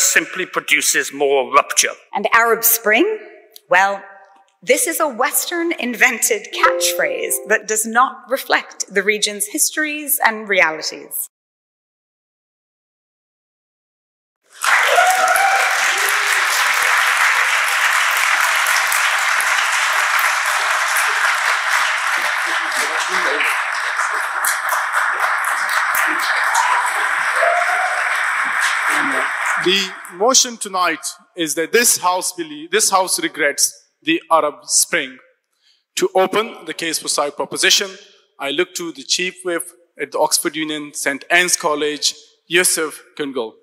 simply produces more rupture. And Arab Spring? Well, this is a Western-invented catchphrase that does not reflect the region's histories and realities. The motion tonight is that this House regrets the Arab Spring. To open the case for side proposition, I look to the Chief Whip at the Oxford Union St. Anne's College, Yusuf Kungul.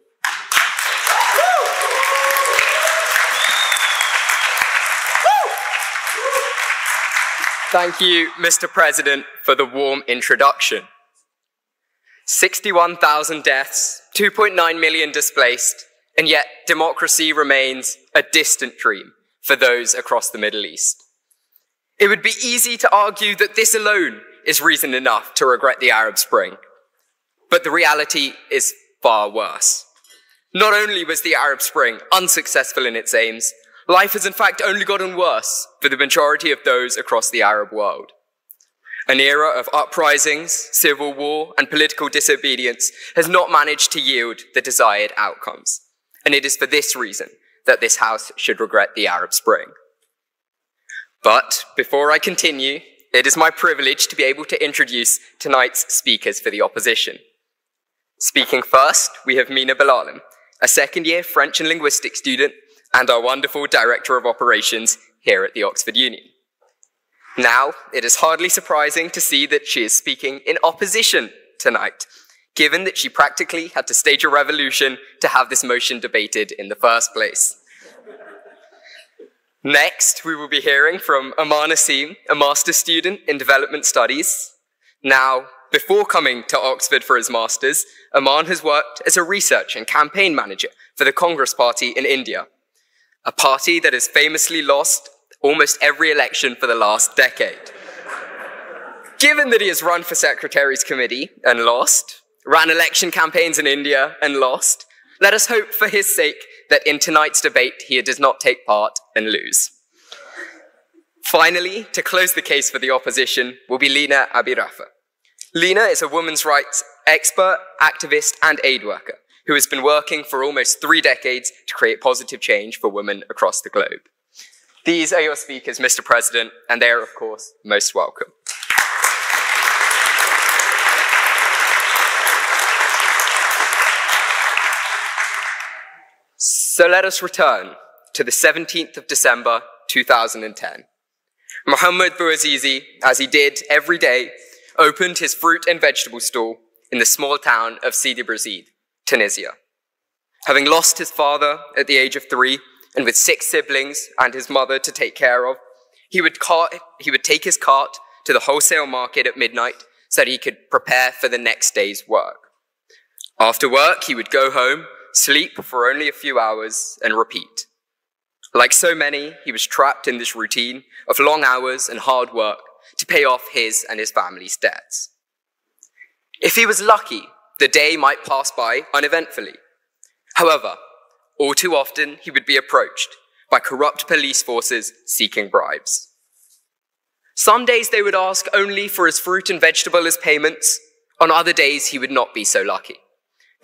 Thank you, Mr. President, for the warm introduction. 61,000 deaths, 2.9 million displaced, and yet democracy remains a distant dream for those across the Middle East. It would be easy to argue that this alone is reason enough to regret the Arab Spring. But the reality is far worse. Not only was the Arab Spring unsuccessful in its aims, life has in fact only gotten worse for the majority of those across the Arab world. An era of uprisings, civil war, and political disobedience has not managed to yield the desired outcomes. And it is for this reason that this House should regret the Arab Spring. But before I continue, it is my privilege to be able to introduce tonight's speakers for the opposition. Speaking first, we have Mina Belalim, a second-year French and linguistics student and our wonderful Director of Operations here at the Oxford Union. Now, it is hardly surprising to see that she is speaking in opposition tonight, given that she practically had to stage a revolution to have this motion debated in the first place. Next, we will be hearing from Aman Asim, a master's student in development studies. Now, before coming to Oxford for his master's, Aman has worked as a research and campaign manager for the Congress Party in India, a party that has famously lost almost every election for the last decade. Given that he has run for Secretary's Committee and lost, ran election campaigns in India and lost, let us hope for his sake that in tonight's debate he does not take part and lose. Finally, to close the case for the opposition will be Lina Abirafa. Lina is a women's rights expert, activist, and aid worker who has been working for almost 3 decades to create positive change for women across the globe. These are your speakers, Mr. President, and they are, of course, most welcome. So let us return to the 17th of December, 2010. Mohammed Bouazizi, as he did every day, opened his fruit and vegetable stall in the small town of Sidi Bouzid, Tunisia. Having lost his father at the age of 3, and with 6 siblings and his mother to take care of, he would take his cart to the wholesale market at midnight so that he could prepare for the next day's work. After work, he would go home, sleep for only a few hours, and repeat. Like so many, he was trapped in this routine of long hours and hard work to pay off his and his family's debts. If he was lucky, the day might pass by uneventfully. However, all too often, he would be approached by corrupt police forces seeking bribes. Some days they would ask only for his fruit and vegetable as payments. On other days, he would not be so lucky.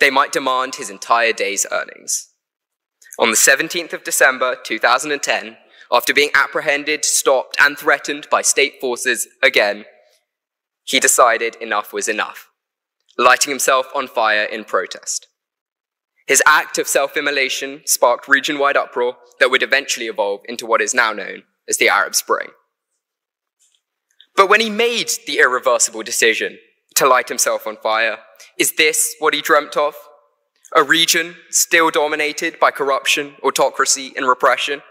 They might demand his entire day's earnings. On the 17th of December, 2010, after being apprehended, stopped, and threatened by state forces again, he decided enough was enough, lighting himself on fire in protest. His act of self-immolation sparked region-wide uproar that would eventually evolve into what is now known as the Arab Spring. But when he made the irreversible decision to light himself on fire, is this what he dreamt of? A region still dominated by corruption, autocracy, and repression?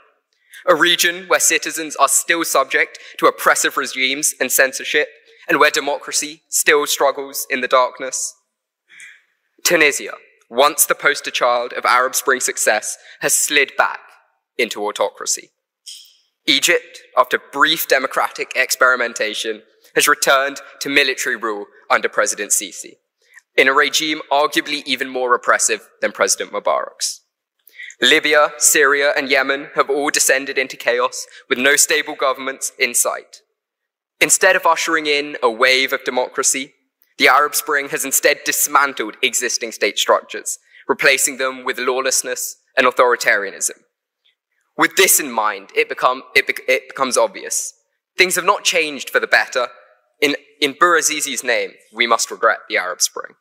A region where citizens are still subject to oppressive regimes and censorship, and where democracy still struggles in the darkness? Tunisia, once the poster child of Arab Spring success, has slid back into autocracy. Egypt, after brief democratic experimentation, has returned to military rule under President Sisi, in a regime arguably even more repressive than President Mubarak's. Libya, Syria, and Yemen have all descended into chaos with no stable governments in sight. Instead of ushering in a wave of democracy, the Arab Spring has instead dismantled existing state structures, replacing them with lawlessness and authoritarianism. With this in mind, it becomes obvious. Things have not changed for the better. In Bouazizi's name, we must regret the Arab Spring.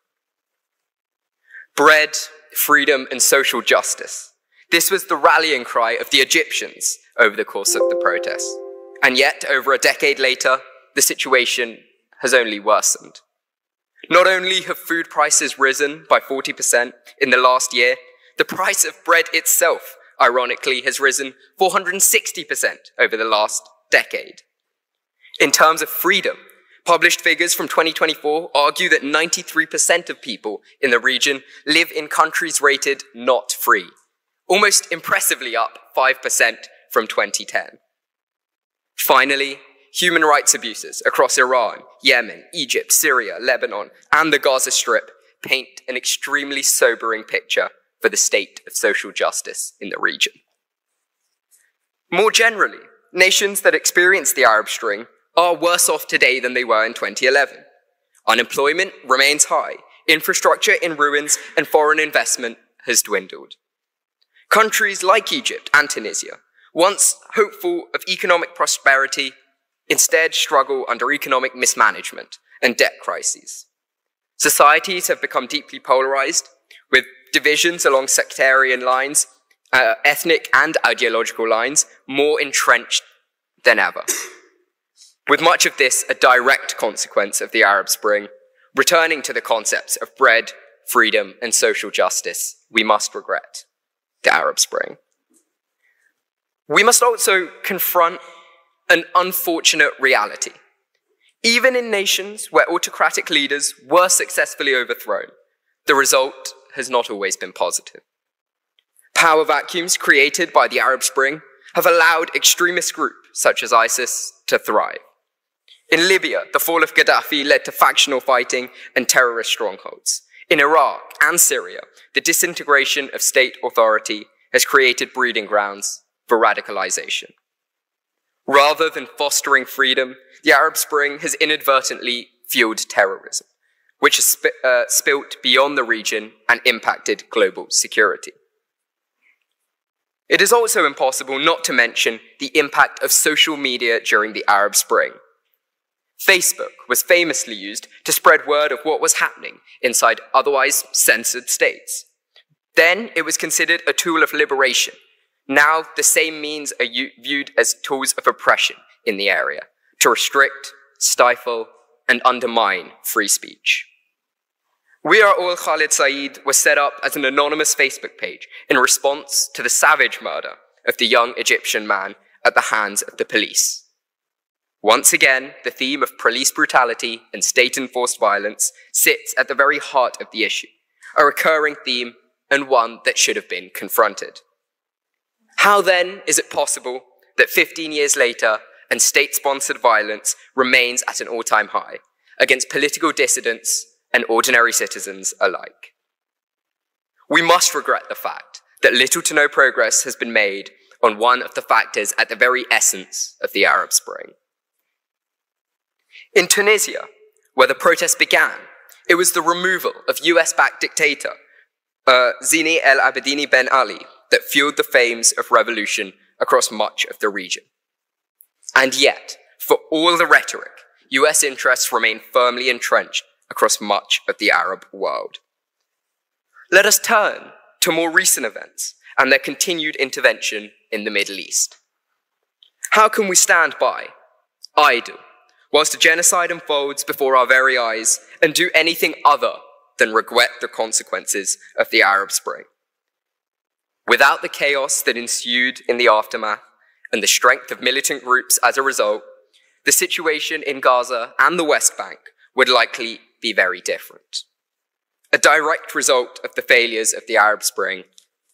Bread, freedom, and social justice. This was the rallying cry of the Egyptians over the course of the protests. And yet, over a decade later, the situation has only worsened. Not only have food prices risen by 40% in the last year, the price of bread itself, ironically, has risen 460% over the last decade. In terms of freedom, published figures from 2024 argue that 93% of people in the region live in countries rated not free, almost impressively up 5% from 2010. Finally, human rights abuses across Iran, Yemen, Egypt, Syria, Lebanon, and the Gaza Strip paint an extremely sobering picture for the state of social justice in the region. More generally, nations that experienced the Arab Spring are worse off today than they were in 2011. Unemployment remains high, infrastructure in ruins, and foreign investment has dwindled. Countries like Egypt and Tunisia, once hopeful of economic prosperity, instead struggle under economic mismanagement and debt crises. Societies have become deeply polarized, with divisions along sectarian lines, ethnic and ideological lines, more entrenched than ever. With much of this a direct consequence of the Arab Spring, returning to the concepts of bread, freedom, and social justice, we must regret the Arab Spring. We must also confront an unfortunate reality. Even in nations where autocratic leaders were successfully overthrown, the result has not always been positive. Power vacuums created by the Arab Spring have allowed extremist groups such as ISIS to thrive. In Libya, the fall of Gaddafi led to factional fighting and terrorist strongholds. In Iraq and Syria, the disintegration of state authority has created breeding grounds for radicalization. Rather than fostering freedom, the Arab Spring has inadvertently fueled terrorism, which has spilt beyond the region and impacted global security. It is also impossible not to mention the impact of social media during the Arab Spring. Facebook was famously used to spread word of what was happening inside otherwise censored states. Then it was considered a tool of liberation. Now the same means are viewed as tools of oppression in the area, to restrict, stifle, and undermine free speech. We Are All Khalid Saeed was set up as an anonymous Facebook page in response to the savage murder of the young Egyptian man at the hands of the police. Once again, the theme of police brutality and state-enforced violence sits at the very heart of the issue, a recurring theme and one that should have been confronted. How then is it possible that 15 years later and state-sponsored violence remains at an all-time high against political dissidents and ordinary citizens alike? We must regret the fact that little to no progress has been made on one of the factors at the very essence of the Arab Spring. In Tunisia, where the protests began, it was the removal of US-backed dictator Zine El Abidine Ben Ali that fueled the flames of revolution across much of the region. And yet, for all the rhetoric, US interests remain firmly entrenched across much of the Arab world. Let us turn to more recent events and their continued intervention in the Middle East. How can we stand by, idle, whilst a genocide unfolds before our very eyes, and do anything other than regret the consequences of the Arab Spring? Without the chaos that ensued in the aftermath and the strength of militant groups as a result, the situation in Gaza and the West Bank would likely be very different. A direct result of the failures of the Arab Spring,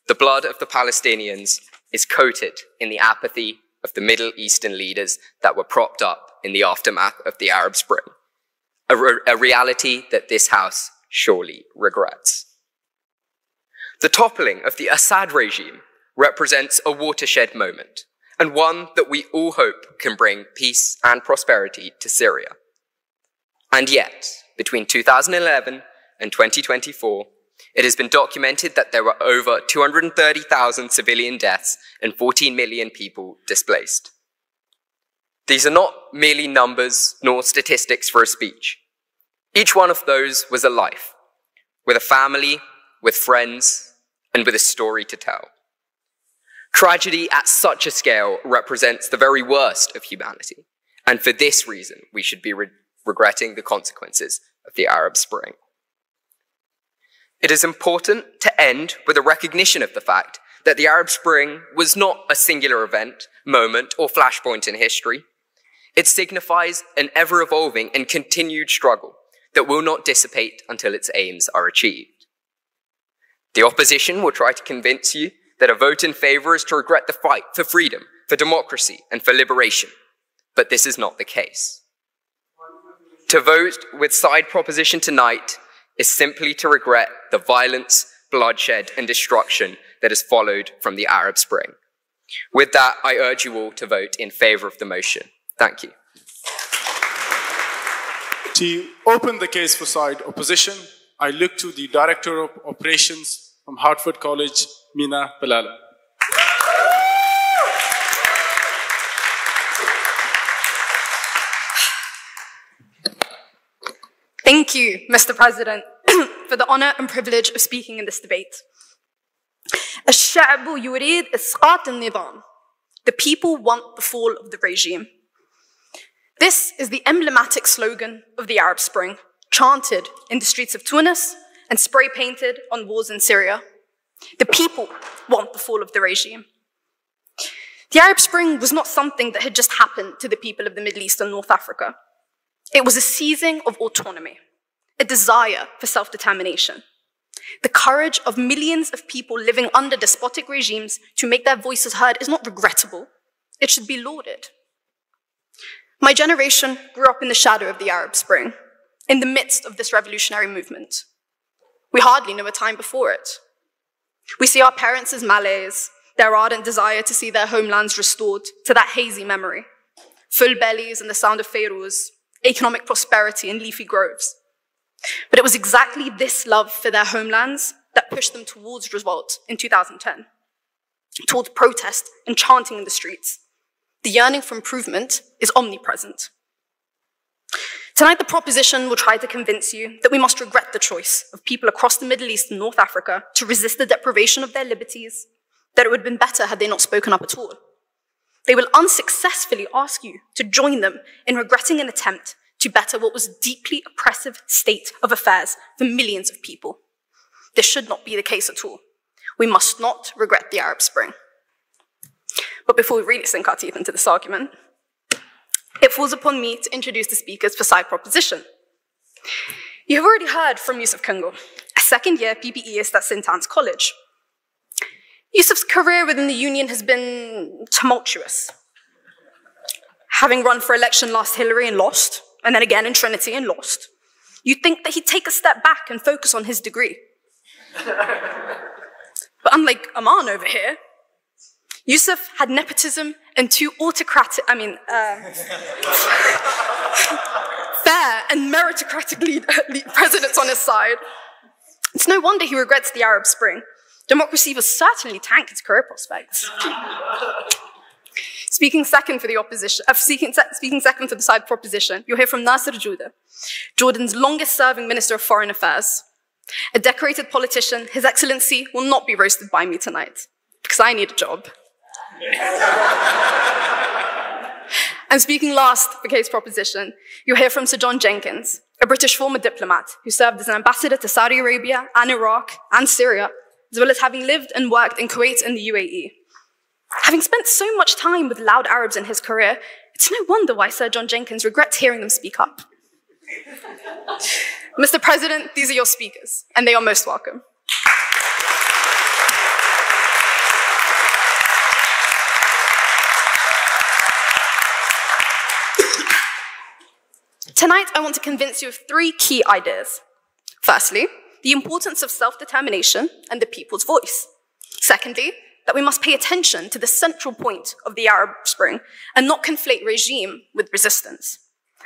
the blood of the Palestinians is coated in the apathy of the Middle Eastern leaders that were propped up in the aftermath of the Arab Spring, a reality that this House surely regrets. The toppling of the Assad regime represents a watershed moment, and one that we all hope can bring peace and prosperity to Syria. And yet, between 2011 and 2024, it has been documented that there were over 230,000 civilian deaths and 14 million people displaced. These are not merely numbers nor statistics for a speech. Each one of those was a life, with a family, with friends, and with a story to tell. Tragedy at such a scale represents the very worst of humanity, and for this reason, we should be regretting the consequences of the Arab Spring. It is important to end with a recognition of the fact that the Arab Spring was not a singular event, moment, or flashpoint in history. It signifies an ever-evolving and continued struggle that will not dissipate until its aims are achieved. The opposition will try to convince you that a vote in favor is to regret the fight for freedom, for democracy, and for liberation, but this is not the case. To vote with side proposition tonight is simply to regret the violence, bloodshed, and destruction that has followed from the Arab Spring. With that, I urge you all to vote in favor of the motion. Thank you. To open the case for side opposition, I look to the Director of Operations from Hartford College, Mina Balala. Thank you, Mr. President, for the honor and privilege of speaking in this debate. الشعب يريد إسقاط النظام. The people want the fall of the regime. This is the emblematic slogan of the Arab Spring, chanted in the streets of Tunis and spray-painted on walls in Syria. The people want the fall of the regime. The Arab Spring was not something that had just happened to the people of the Middle East and North Africa. It was a seizing of autonomy, a desire for self-determination, the courage of millions of people living under despotic regimes to make their voices heard is not regrettable. It should be lauded. My generation grew up in the shadow of the Arab Spring, in the midst of this revolutionary movement. We hardly know a time before it. We see our parents as malaise, their ardent desire to see their homelands restored to that hazy memory, full bellies and the sound of Feiruz, economic prosperity and leafy groves. But it was exactly this love for their homelands that pushed them towards revolt in 2010, towards protest and chanting in the streets. The yearning for improvement is omnipresent. Tonight, the proposition will try to convince you that we must regret the choice of people across the Middle East and North Africa to resist the deprivation of their liberties, that it would have been better had they not spoken up at all. They will unsuccessfully ask you to join them in regretting an attempt to better what was a deeply oppressive state of affairs for millions of people. This should not be the case at all. We must not regret the Arab Spring. But before we really sink our teeth into this argument, it falls upon me to introduce the speakers for side proposition. You have already heard from Yusuf Kungo, a second-year PPEist at St. Anne's College. Yusuf's career within the union has been tumultuous. Having run for election last Hillary and lost, and then again in Trinity and lost, you'd think that he'd take a step back and focus on his degree. But unlike Aman over here, Yusuf had nepotism and two fair and meritocratic presidents on his side. It's no wonder he regrets the Arab Spring. Democracy was certainly tanked his career prospects. Speaking second for the opposition, speaking second for the side proposition, you'll hear from Nasser Judah, Jordan's longest-serving Minister of Foreign Affairs. A decorated politician, His Excellency will not be roasted by me tonight, because I need a job. And speaking last for case proposition, you'll hear from Sir John Jenkins, a British former diplomat who served as an ambassador to Saudi Arabia and Iraq and Syria, as well as having lived and worked in Kuwait and the UAE. Having spent so much time with loud Arabs in his career, it's no wonder why Sir John Jenkins regrets hearing them speak up. Mr. President, these are your speakers, and they are most welcome. Tonight, I want to convince you of three key ideas. Firstly, the importance of self-determination and the people's voice. Secondly, that we must pay attention to the central point of the Arab Spring and not conflate regime with resistance.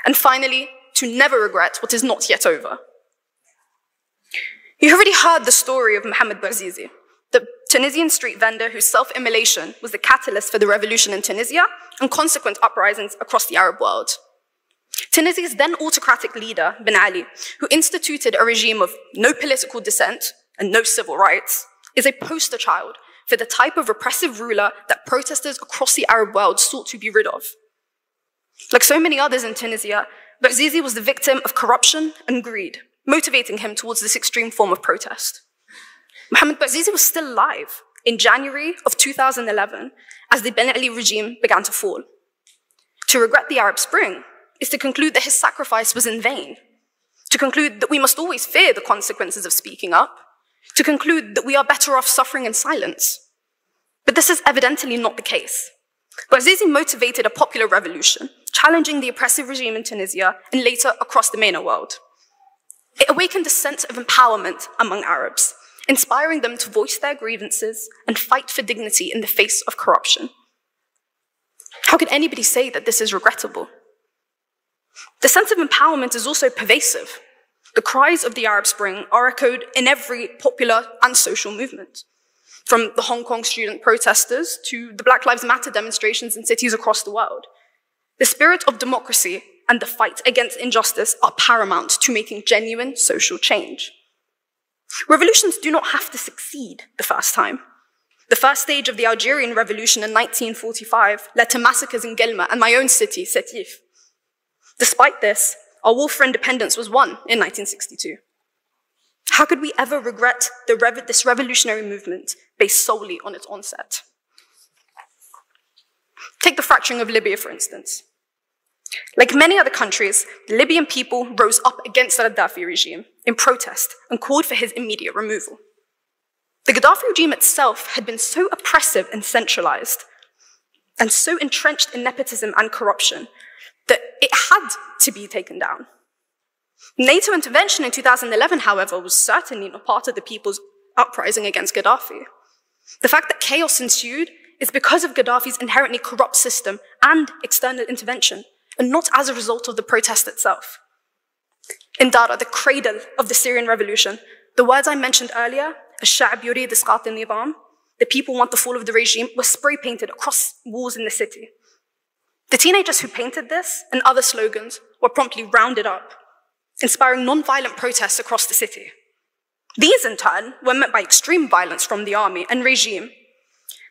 And finally, to never regret what is not yet over. You already heard the story of Mohamed Bouazizi, the Tunisian street vendor whose self-immolation was the catalyst for the revolution in Tunisia and consequent uprisings across the Arab world. Tunisia's then autocratic leader, Ben Ali, who instituted a regime of no political dissent and no civil rights, is a poster child for the type of repressive ruler that protesters across the Arab world sought to be rid of. Like so many others in Tunisia, Bouazizi was the victim of corruption and greed, motivating him towards this extreme form of protest. Mohamed Bouazizi was still alive in January of 2011 as the Ben Ali regime began to fall. To regret the Arab Spring is to conclude that his sacrifice was in vain, to conclude that we must always fear the consequences of speaking up, to conclude that we are better off suffering in silence. But this is evidently not the case. Bouazizi motivated a popular revolution, challenging the oppressive regime in Tunisia and later across the MENA world. It awakened a sense of empowerment among Arabs, inspiring them to voice their grievances and fight for dignity in the face of corruption. How could anybody say that this is regrettable? The sense of empowerment is also pervasive. The cries of the Arab Spring are echoed in every popular and social movement, from the Hong Kong student protesters to the Black Lives Matter demonstrations in cities across the world. The spirit of democracy and the fight against injustice are paramount to making genuine social change. Revolutions do not have to succeed the first time. The first stage of the Algerian Revolution in 1945 led to massacres in Guelma and my own city, Sétif. Despite this, our war for independence was won in 1962. How could we ever regret this revolutionary movement based solely on its onset? Take the fracturing of Libya, for instance. Like many other countries, the Libyan people rose up against the Gaddafi regime in protest and called for his immediate removal. The Gaddafi regime itself had been so oppressive and centralized, and so entrenched in nepotism and corruption, that it had to be taken down. NATO intervention in 2011, however, was certainly not part of the people's uprising against Gaddafi. The fact that chaos ensued is because of Gaddafi's inherently corrupt system and external intervention, and not as a result of the protest itself. In Dara, the cradle of the Syrian revolution, the words I mentioned earlier, الشعب يريد إسقاط النظام, the people want the fall of the regime, were spray-painted across walls in the city. The teenagers who painted this and other slogans were promptly rounded up, inspiring non-violent protests across the city. These, in turn, were met by extreme violence from the army and regime.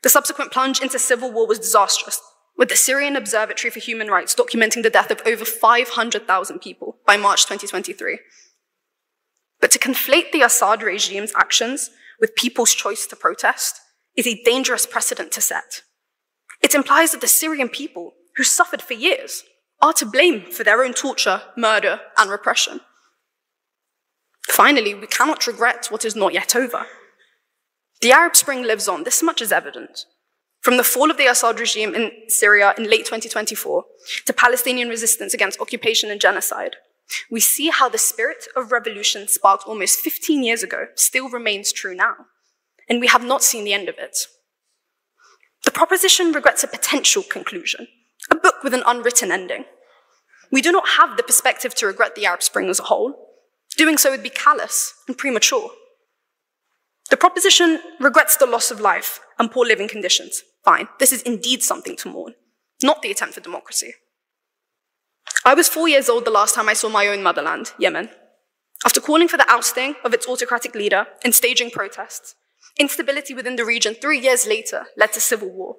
The subsequent plunge into civil war was disastrous, with the Syrian Observatory for Human Rights documenting the death of over 500,000 people by March 2023. But to conflate the Assad regime's actions with people's choice to protest is a dangerous precedent to set. It implies that the Syrian people, who suffered for years, are to blame for their own torture, murder, and repression. Finally, we cannot regret what is not yet over. The Arab Spring lives on, this much is evident. From the fall of the Assad regime in Syria in late 2024 to Palestinian resistance against occupation and genocide, we see how the spirit of revolution sparked almost 15 years ago still remains true now, and we have not seen the end of it. The proposition regrets a potential conclusion, a book with an unwritten ending. We do not have the perspective to regret the Arab Spring as a whole. Doing so would be callous and premature. The proposition regrets the loss of life and poor living conditions. Fine, this is indeed something to mourn, not the attempt for democracy. I was 4 years old the last time I saw my own motherland, Yemen. After calling for the ousting of its autocratic leader and staging protests, instability within the region 3 years later led to civil war.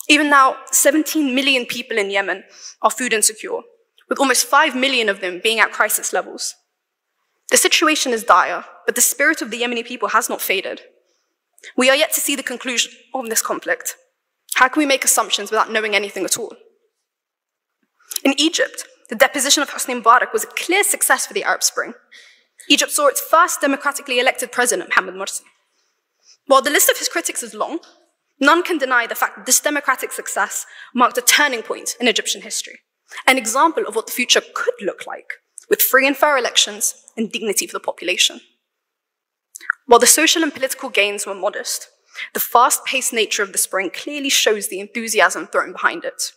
Even now, 17 million people in Yemen are food insecure, with almost 5 million of them being at crisis levels. The situation is dire, but the spirit of the Yemeni people has not faded. We are yet to see the conclusion of this conflict. How can we make assumptions without knowing anything at all? In Egypt, the deposition of Hosni Mubarak was a clear success for the Arab Spring. Egypt saw its first democratically elected president, Mohamed Morsi. While the list of his critics is long, none can deny the fact that this democratic success marked a turning point in Egyptian history, an example of what the future could look like, with free and fair elections and dignity for the population. While the social and political gains were modest, The fast-paced nature of the spring clearly shows the enthusiasm thrown behind it.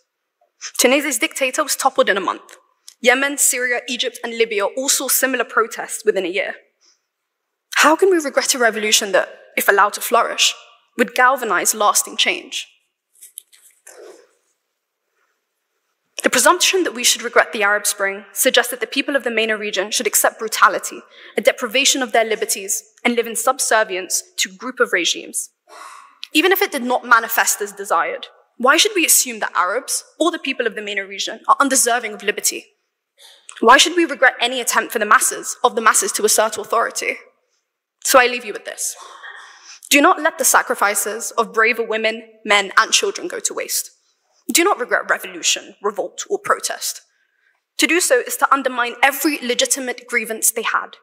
Tunisia's dictator was toppled in a month. Yemen, Syria, Egypt, and Libya all saw similar protests within a year. How can we regret a revolution that, if allowed to flourish, would galvanize lasting change? The presumption that we should regret the Arab Spring suggests that the people of the MENA region should accept brutality, a deprivation of their liberties, and live in subservience to a group of regimes. Even if it did not manifest as desired, why should we assume that Arabs, or the people of the MENA region, are undeserving of liberty? Why should we regret any attempt for the masses to assert authority? So I leave you with this. Do not let the sacrifices of braver women, men, and children go to waste. Do not regret revolution, revolt, or protest. To do so is to undermine every legitimate grievance they had.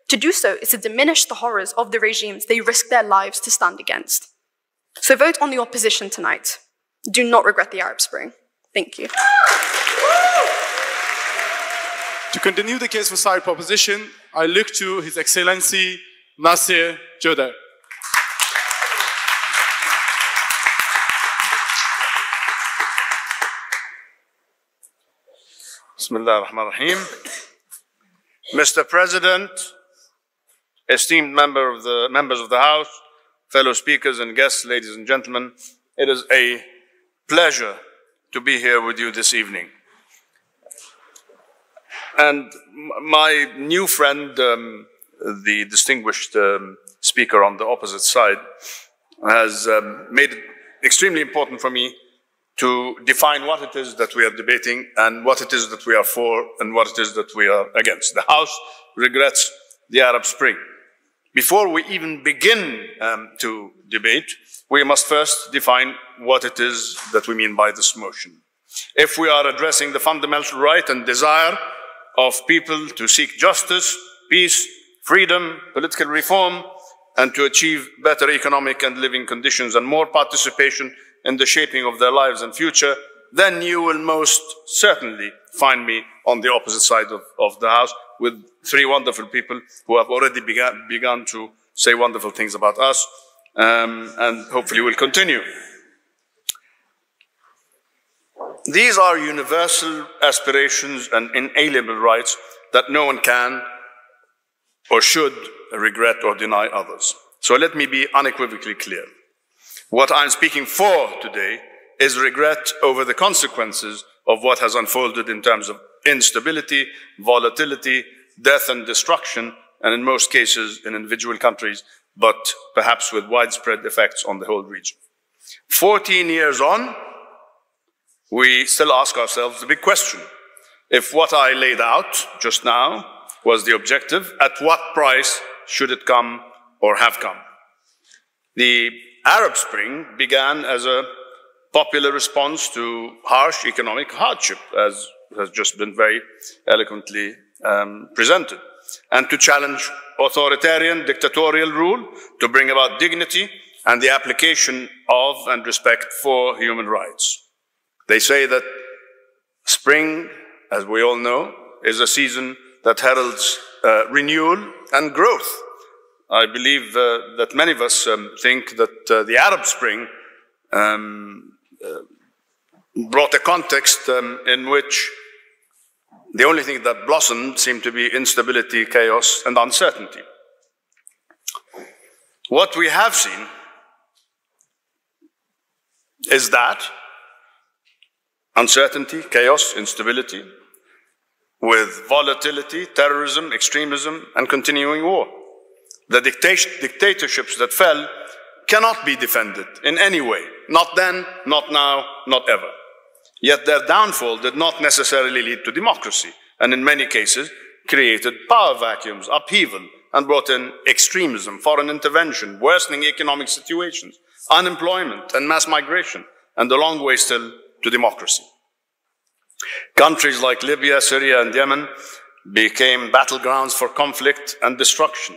To do so is to diminish the horrors of the regimes they risked their lives to stand against. So vote on the opposition tonight. Do not regret the Arab Spring. Thank you. To continue the case for side proposition, I look to His Excellency Nasir Jodar. Bismillah ar-Rahman ar-Rahim. Mr. President, esteemed members of the House, fellow speakers and guests, ladies and gentlemen, it is a pleasure to be here with you this evening. And my new friend, the distinguished speaker on the opposite side, has made it extremely important for me to define what it is that we are debating and what it is that we are for and what it is that we are against. The House regrets the Arab Spring. Before we even begin to debate, we must first define what it is that we mean by this motion. If we are addressing the fundamental right and desire of people to seek justice, peace, freedom, political reform, and to achieve better economic and living conditions and more participation in the shaping of their lives and future, then you will most certainly find me on the opposite side of the House with three wonderful people who have already begun to say wonderful things about us, and hopefully will continue. These are universal aspirations and inalienable rights that no one can or should regret or deny others. So let me be unequivocally clear. What I'm speaking for today is regret over the consequences of what has unfolded in terms of instability, volatility, death and destruction, and in most cases in individual countries, but perhaps with widespread effects on the whole region. 14 years on, we still ask ourselves the big question. If what I laid out just now was the objective, at what price should it come or have come? The Arab Spring began as a popular response to harsh economic hardship, as has just been very eloquently presented, and to challenge authoritarian, dictatorial rule, to bring about dignity and the application of and respect for human rights. They say that spring, as we all know, is a season that heralds renewal and growth. I believe that many of us think that the Arab Spring brought a context in which the only thing that blossomed seemed to be instability, chaos, and uncertainty. What we have seen is that uncertainty, chaos, instability, with volatility, terrorism, extremism, and continuing war. The dictatorships that fell cannot be defended in any way. Not then, not now, not ever. Yet their downfall did not necessarily lead to democracy, and in many cases created power vacuums, upheaval, and brought in extremism, foreign intervention, worsening economic situations, unemployment, and mass migration, and a long way still to democracy. Countries like Libya, Syria, and Yemen became battlegrounds for conflict and destruction.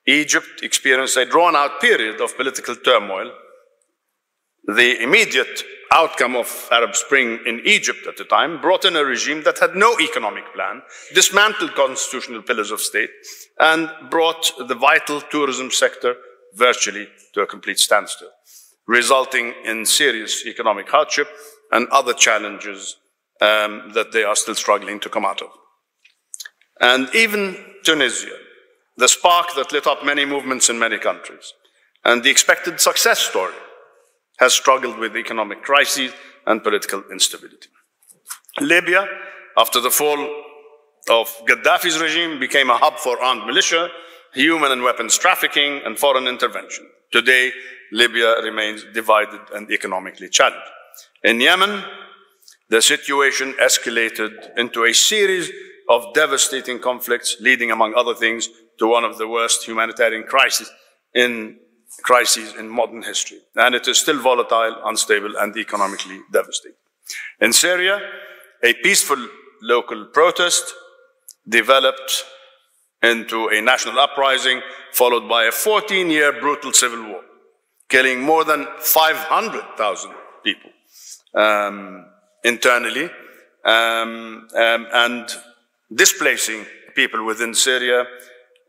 Egypt experienced a drawn-out period of political turmoil. The immediate outcome of Arab Spring in Egypt at the time brought in a regime that had no economic plan, dismantled constitutional pillars of state, and brought the vital tourism sector virtually to a complete standstill, resulting in serious economic hardship and other challenges that they are still struggling to come out of. And even Tunisia, the spark that lit up many movements in many countries, and the expected success story, has struggled with economic crises and political instability. Libya, after the fall of Gaddafi's regime, became a hub for armed militia, human and weapons trafficking, and foreign intervention. Today, Libya remains divided and economically challenged. In Yemen, the situation escalated into a series of devastating conflicts, leading, among other things, to one of the worst humanitarian crises in modern history. And it is still volatile, unstable, and economically devastating. In Syria, a peaceful local protest developed into a national uprising, followed by a 14-year brutal civil war, killing more than 500,000 people internally, and displacing people within Syria,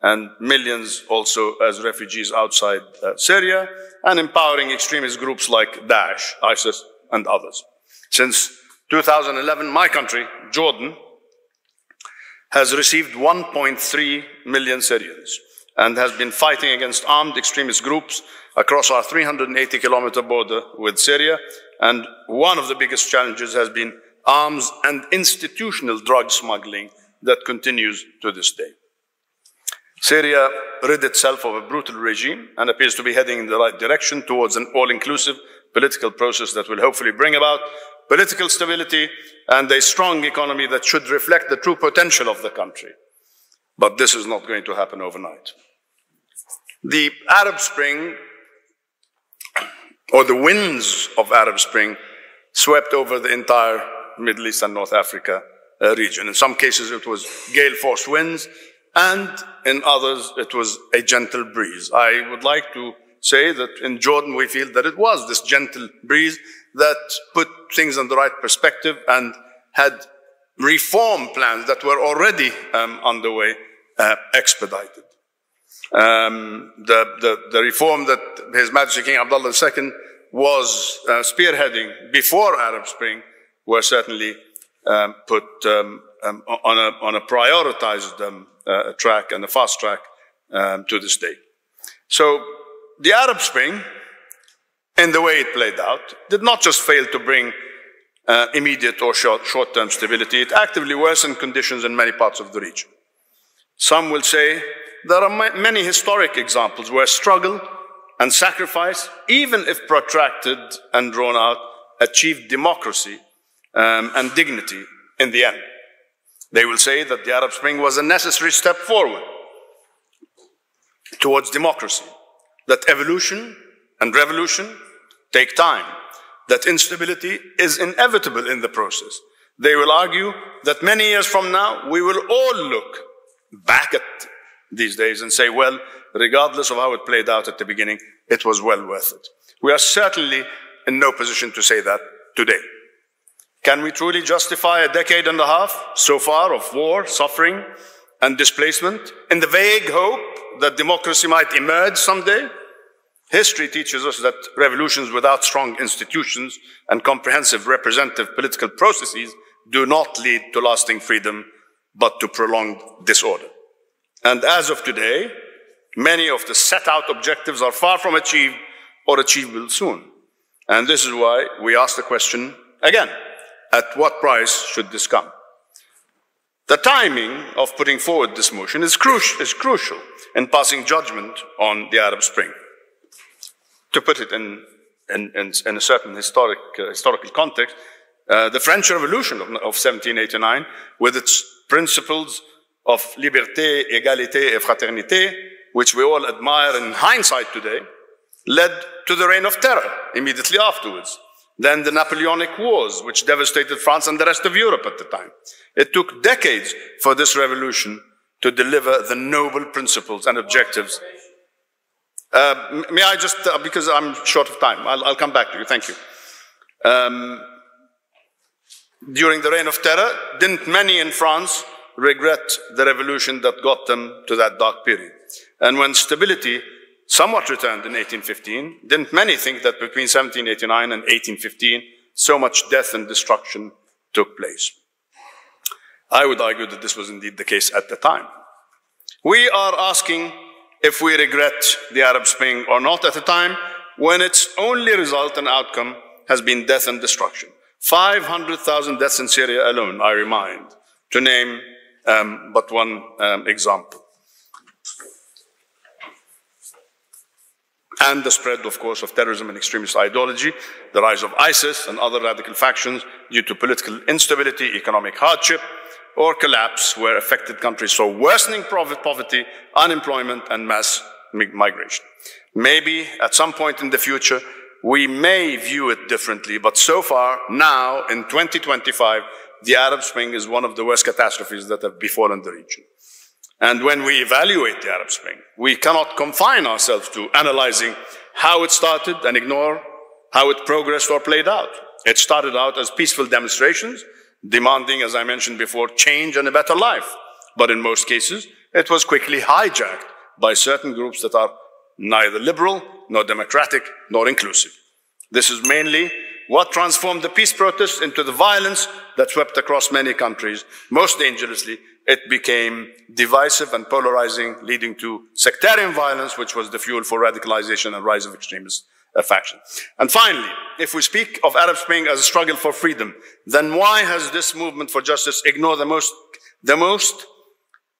and millions also as refugees outside Syria, and empowering extremist groups like Daesh, ISIS, and others. Since 2011, my country, Jordan, has received 1.3 million Syrians and has been fighting against armed extremist groups across our 380-kilometer border with Syria. And one of the biggest challenges has been arms and institutional drug smuggling that continues to this day. Syria rid itself of a brutal regime and appears to be heading in the right direction towards an all-inclusive political process that will hopefully bring about political stability and a strong economy that should reflect the true potential of the country. But this is not going to happen overnight. The Arab Spring, or the winds of Arab Spring, swept over the entire Middle East and North Africa region. In some cases it was gale-force winds, and in others it was a gentle breeze. I would like to say that in Jordan we feel that it was this gentle breeze that put things in the right perspective and had reform plans that were already underway expedited. The reform that His Majesty King Abdullah II was spearheading before Arab Spring were certainly put on a prioritized track and a fast track to this day. So the Arab Spring, in the way it played out, did not just fail to bring immediate or short-term stability, it actively worsened conditions in many parts of the region. Some will say there are many historic examples where struggle and sacrifice, even if protracted and drawn out, achieved democracy and dignity in the end. They will say that the Arab Spring was a necessary step forward towards democracy, that evolution and revolution take time, that instability is inevitable in the process. They will argue that many years from now, we will all look back at these days and say, well, regardless of how it played out at the beginning, it was well worth it. We are certainly in no position to say that today. Can we truly justify a decade and a half so far of war, suffering, and displacement in the vague hope that democracy might emerge someday? History teaches us that revolutions without strong institutions and comprehensive representative political processes do not lead to lasting freedom, but to prolonged disorder. And as of today, many of the set out objectives are far from achieved or achievable soon. And this is why we ask the question again, at what price should this come? The timing of putting forward this motion is crucial in passing judgment on the Arab Spring. To put it in a certain historical context, the French Revolution of 1789, with its principles of liberté, égalité et fraternité, which we all admire in hindsight today, led to the Reign of Terror immediately afterwards. Then the Napoleonic Wars, which devastated France and the rest of Europe at the time. It took decades for this revolution to deliver the noble principles and objectives. May I just, because I'm short of time, I'll come back to you, thank you. During the Reign of Terror, didn't many in France regret the revolution that got them to that dark period? And when stability somewhat returned in 1815. Didn't many think that between 1789 and 1815, so much death and destruction took place? I would argue that this was indeed the case at the time. We are asking if we regret the Arab Spring or not at a time when its only result and outcome has been death and destruction. 500,000 deaths in Syria alone, I remind, to name but one example. And the spread, of course, of terrorism and extremist ideology, the rise of ISIS and other radical factions due to political instability, economic hardship, or collapse, where affected countries saw worsening poverty, unemployment, and mass migration. Maybe at some point in the future, we may view it differently, but so far, now, in 2025, the Arab Spring is one of the worst catastrophes that have befallen the region. And when we evaluate the Arab Spring, we cannot confine ourselves to analyzing how it started and ignore how it progressed or played out. It started out as peaceful demonstrations, demanding, as I mentioned before, change and a better life. But in most cases, it was quickly hijacked by certain groups that are neither liberal, nor democratic, nor inclusive. This is mainly what transformed the peace protests into the violence that swept across many countries. Most dangerously, it became divisive and polarizing, leading to sectarian violence, which was the fuel for radicalization and rise of extremist faction. And finally, if we speak of Arab Spring as a struggle for freedom, then why has this movement for justice ignored the most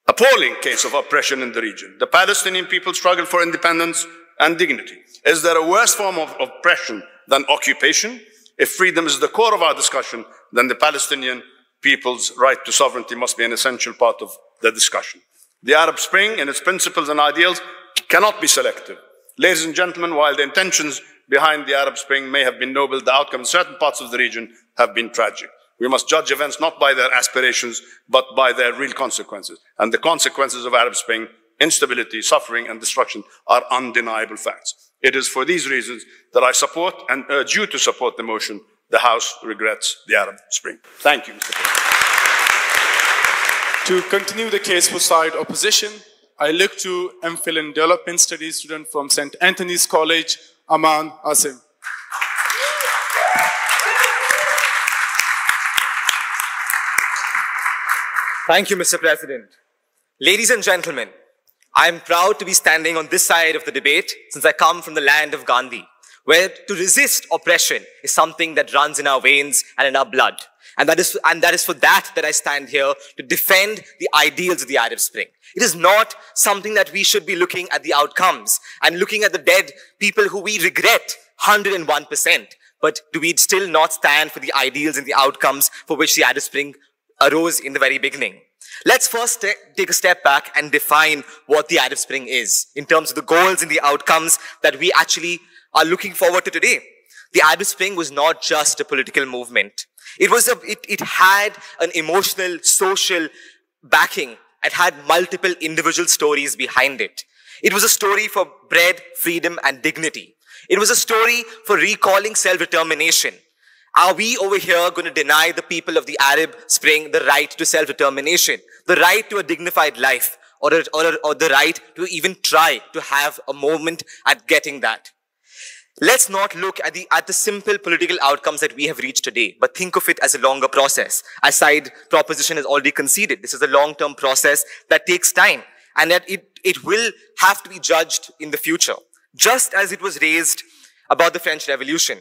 appalling case of oppression in the region? The Palestinian people struggle for independence and dignity. Is there a worse form of oppression than occupation? If freedom is the core of our discussion, then the Palestinian people's right to sovereignty must be an essential part of the discussion. The Arab Spring and its principles and ideals cannot be selective. Ladies and gentlemen, while the intentions behind the Arab Spring may have been noble, the outcome in certain parts of the region have been tragic. We must judge events not by their aspirations, but by their real consequences. And the consequences of Arab Spring, instability, suffering, and destruction are undeniable facts. It is for these reasons that I support and urge you to support the motion, the House regrets the Arab Spring. Thank you, Mr. President. To continue the case for side opposition, I look to MPhil in Development Studies student from St. Anthony's College, Aman Asim. Thank you, Mr. President. Ladies and gentlemen, I am proud to be standing on this side of the debate since I come from the land of Gandhi, where to resist oppression is something that runs in our veins and in our blood. And that is for that I stand here to defend the ideals of the Arab Spring. It is not something that we should be looking at the outcomes and looking at the dead people who we regret 101%. But do we still not stand for the ideals and the outcomes for which the Arab Spring arose in the very beginning? Let's first take a step back and define what the Arab Spring is in terms of the goals and the outcomes that we actually are looking forward to today. The Arab Spring was not just a political movement. It had an emotional, social backing. It had multiple individual stories behind it. It was a story for bread, freedom, and dignity. It was a story for recalling self-determination. Are we over here going to deny the people of the Arab Spring the right to self-determination, the right to a dignified life, or the right to even try to have a moment at getting that? Let's not look at the simple political outcomes that we have reached today, but think of it as a longer process. As side proposition has already conceded, this is a long-term process that takes time, and that it will have to be judged in the future. Just as it was raised about the French Revolution.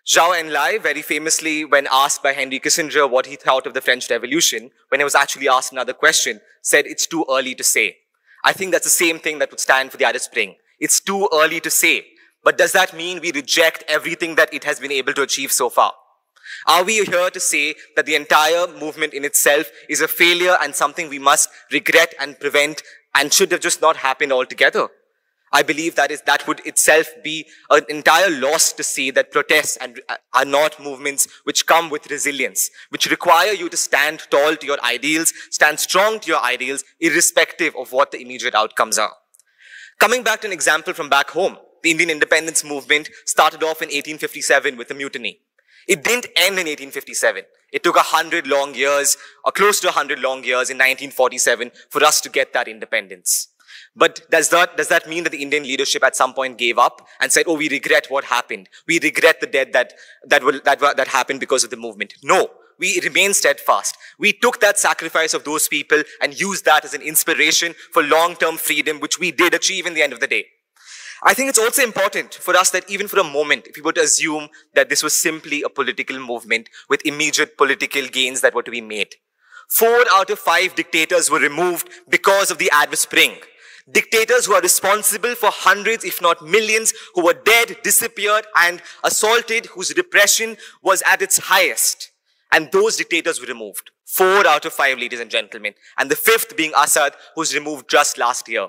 Zhao Enlai, very famously, when asked by Henry Kissinger what he thought of the French Revolution, when he was actually asked another question, said it's too early to say. I think that's the same thing that would stand for the Arab Spring. It's too early to say. But does that mean we reject everything that it has been able to achieve so far? Are we here to say that the entire movement in itself is a failure and something we must regret and prevent and should have just not happened altogether? I believe that would itself be an entire loss to see that protests are not movements which come with resilience, which require you to stand tall to your ideals, stand strong to your ideals, irrespective of what the immediate outcomes are. Coming back to an example from back home, the Indian independence movement started off in 1857 with a mutiny. It didn't end in 1857. It took 100 long years, or close to 100 long years in 1947 for us to get that independence. But does that mean that the Indian leadership at some point gave up and said, oh, we regret what happened. We regret the death that happened because of the movement? No. We remain steadfast. We took that sacrifice of those people and used that as an inspiration for long-term freedom, which we did achieve in the end of the day. I think it's also important for us that even for a moment, if we were to assume that this was simply a political movement with immediate political gains that were to be made. 4 out of 5 dictators were removed because of the Arab Spring. Dictators who are responsible for hundreds, if not millions, who were dead, disappeared, and assaulted, whose repression was at its highest. And those dictators were removed. 4 out of 5, ladies and gentlemen. And the 5th being Assad, who was removed just last year.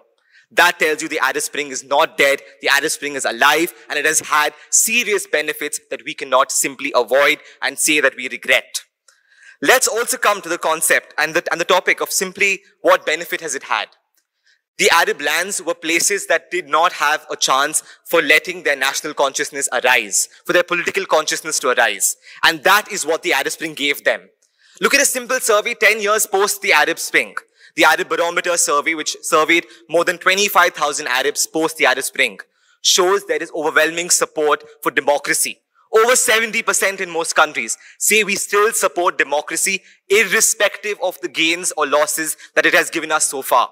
That tells you the Arab Spring is not dead, the Arab Spring is alive, and it has had serious benefits that we cannot simply avoid and say that we regret. Let's also come to the concept and the topic of simply what benefit has it had. The Arab lands were places that did not have a chance for letting their national consciousness arise, for their political consciousness to arise. And that is what the Arab Spring gave them. Look at a simple survey 10 years post the Arab Spring. The Arab Barometer survey, which surveyed more than 25,000 Arabs post the Arab Spring, shows there is overwhelming support for democracy. Over 70% in most countries say we still support democracy irrespective of the gains or losses that it has given us so far.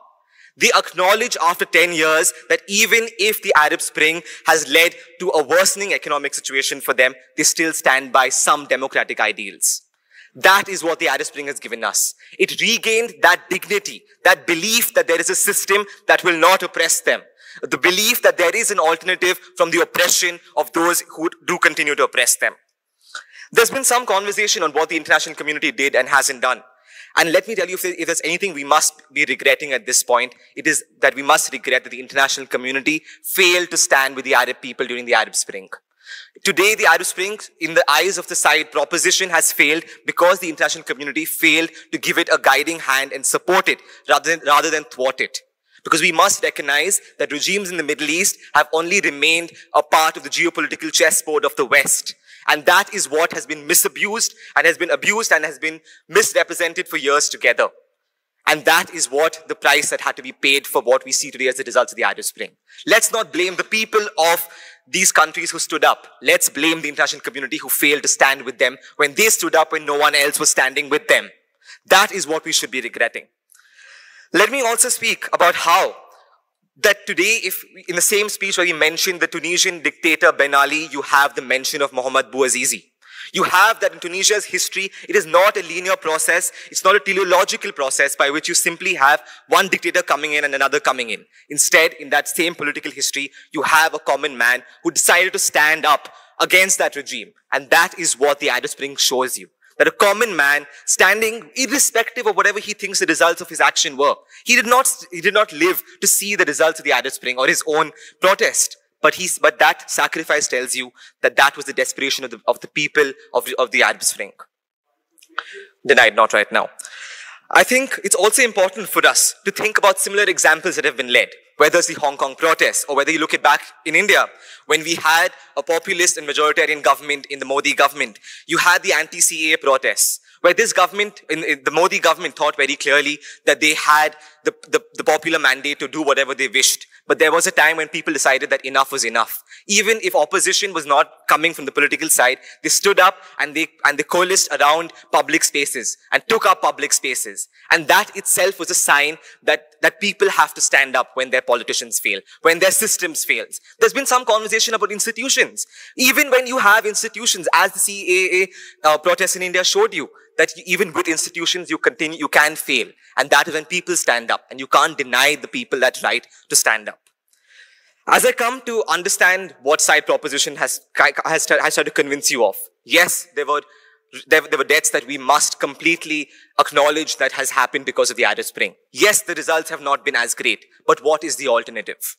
They acknowledge after 10 years that even if the Arab Spring has led to a worsening economic situation for them, they still stand by some democratic ideals. That is what the Arab Spring has given us. It regained that dignity, that belief that there is a system that will not oppress them. The belief that there is an alternative from the oppression of those who do continue to oppress them. There's been some conversation on what the international community did and hasn't done. And let me tell you, if there's anything we must be regretting at this point, it is that we must regret that the international community failed to stand with the Arab people during the Arab Spring. Today, the Arab Spring, in the eyes of the side proposition, has failed because the international community failed to give it a guiding hand and support it rather than thwart it. Because we must recognize that regimes in the Middle East have only remained a part of the geopolitical chessboard of the West. And that is what has been misused and has been abused and has been misrepresented for years together. And that is what the price that had to be paid for what we see today as the results of the Arab Spring. Let's not blame the people of these countries who stood up. Let's blame the international community who failed to stand with them when they stood up when no one else was standing with them. That is what we should be regretting. Let me also speak about how that today, if in the same speech where we mentioned the Tunisian dictator Ben Ali, you have the mention of Mohamed Bouazizi. You have that in Tunisia's history, it is not a linear process. It's not a teleological process by which you simply have one dictator coming in and another coming in. Instead, in that same political history, you have a common man who decided to stand up against that regime. And that is what the Arab Spring shows you. That a common man standing irrespective of whatever he thinks the results of his action were. He did not live to see the results of the Arab Spring or his own protest. But that sacrifice tells you that that was the desperation of the people of the Arab Spring. Denied, not right now. I think it's also important for us to think about similar examples that have been led. Whether it's the Hong Kong protests or whether you look at back in India, when we had a populist and majoritarian government in the Modi government, you had the anti-CAA protests, where this government, the Modi government thought very clearly that they had the popular mandate to do whatever they wished. But there was a time when people decided that enough was enough. Even if opposition was not coming from the political side, they stood up and they coalesced around public spaces and took up public spaces. And that itself was a sign that people have to stand up when their politicians fail, when their systems fail. There's been some conversation about institutions. Even when you have institutions, as the CAA protests in India showed you, that even with institutions you can fail. And that is when people stand up, and you can't deny the people that right to stand up. As I come to understand what side proposition has tried to convince you of, yes, there were deaths that we must completely acknowledge that has happened because of the Arab Spring. Yes, the results have not been as great, but what is the alternative?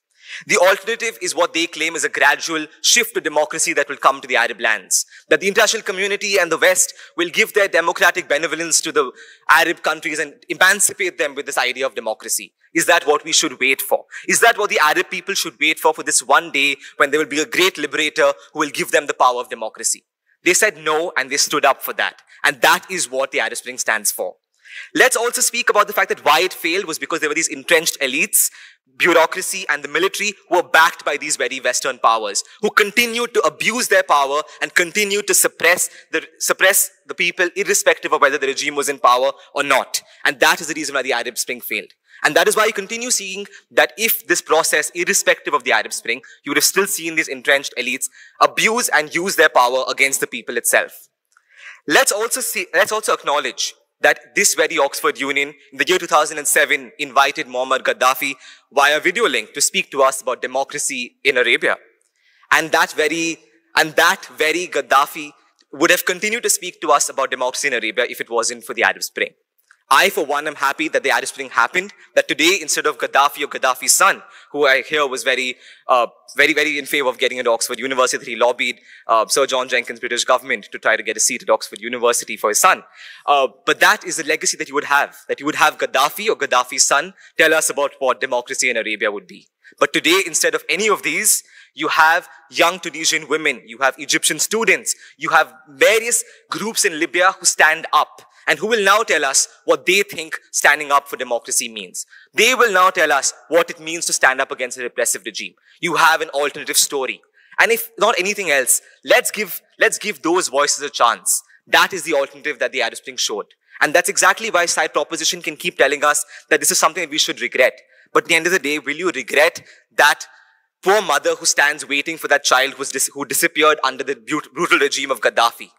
The alternative is what they claim is a gradual shift to democracy that will come to the Arab lands. That the international community and the West will give their democratic benevolence to the Arab countries and emancipate them with this idea of democracy. Is that what we should wait for? Is that what the Arab people should wait for this one day when there will be a great liberator who will give them the power of democracy? They said no, and they stood up for that. And that is what the Arab Spring stands for. Let's also speak about the fact that why it failed was because there were these entrenched elites, bureaucracy, and the military who were backed by these very Western powers, who continued to abuse their power and continued to suppress the people, irrespective of whether the regime was in power or not. And that is the reason why the Arab Spring failed. And that is why you continue seeing that if this process, irrespective of the Arab Spring, you would have still seen these entrenched elites abuse and use their power against the people itself. Let's also acknowledge that this very Oxford Union in the year 2007 invited Muammar Gaddafi via video link to speak to us about democracy in Arabia. And that very Gaddafi would have continued to speak to us about democracy in Arabia if it wasn't for the Arab Spring. I, for one, am happy that the Arab Spring happened, that today, instead of Gaddafi or Gaddafi's son, who I hear was very in favor of getting into Oxford University, he lobbied Sir John Jenkins' British government to try to get a seat at Oxford University for his son. But that is the legacy that you would have Gaddafi or Gaddafi's son tell us about what democracy in Arabia would be. But today, instead of any of these, you have young Tunisian women, you have Egyptian students, you have various groups in Libya who stand up and who will now tell us what they think standing up for democracy means. They will now tell us what it means to stand up against a repressive regime. You have an alternative story. And if not anything else, let's give those voices a chance. That is the alternative that the Arab Spring showed. And that's exactly why side proposition can keep telling us that this is something that we should regret. But at the end of the day, will you regret that poor mother who stands waiting for that child who disappeared under the brutal regime of Gaddafi?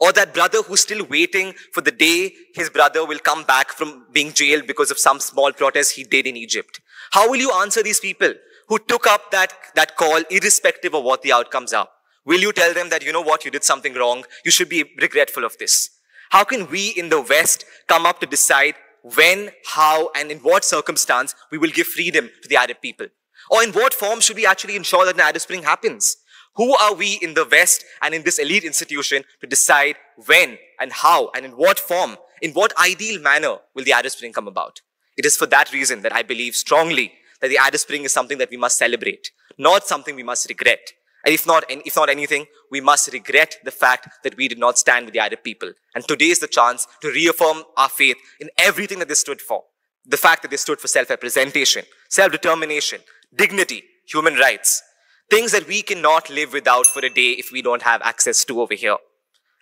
Or that brother who's still waiting for the day his brother will come back from being jailed because of some small protest he did in Egypt? How will you answer these people who took up that call irrespective of what the outcomes are? Will you tell them that, you know what, you did something wrong, you should be regretful of this? How can we in the West come up to decide when, how, and in what circumstance we will give freedom to the Arab people? Or in what form should we actually ensure that an Arab Spring happens? Who are we in the West and in this elite institution to decide when and how and in what form, in what ideal manner will the Arab Spring come about? It is for that reason that I believe strongly that the Arab Spring is something that we must celebrate, not something we must regret. And if not anything, we must regret the fact that we did not stand with the Arab people. And today is the chance to reaffirm our faith in everything that they stood for. The fact that they stood for self-representation, self-determination, dignity, human rights. Things that we cannot live without for a day if we don't have access to over here.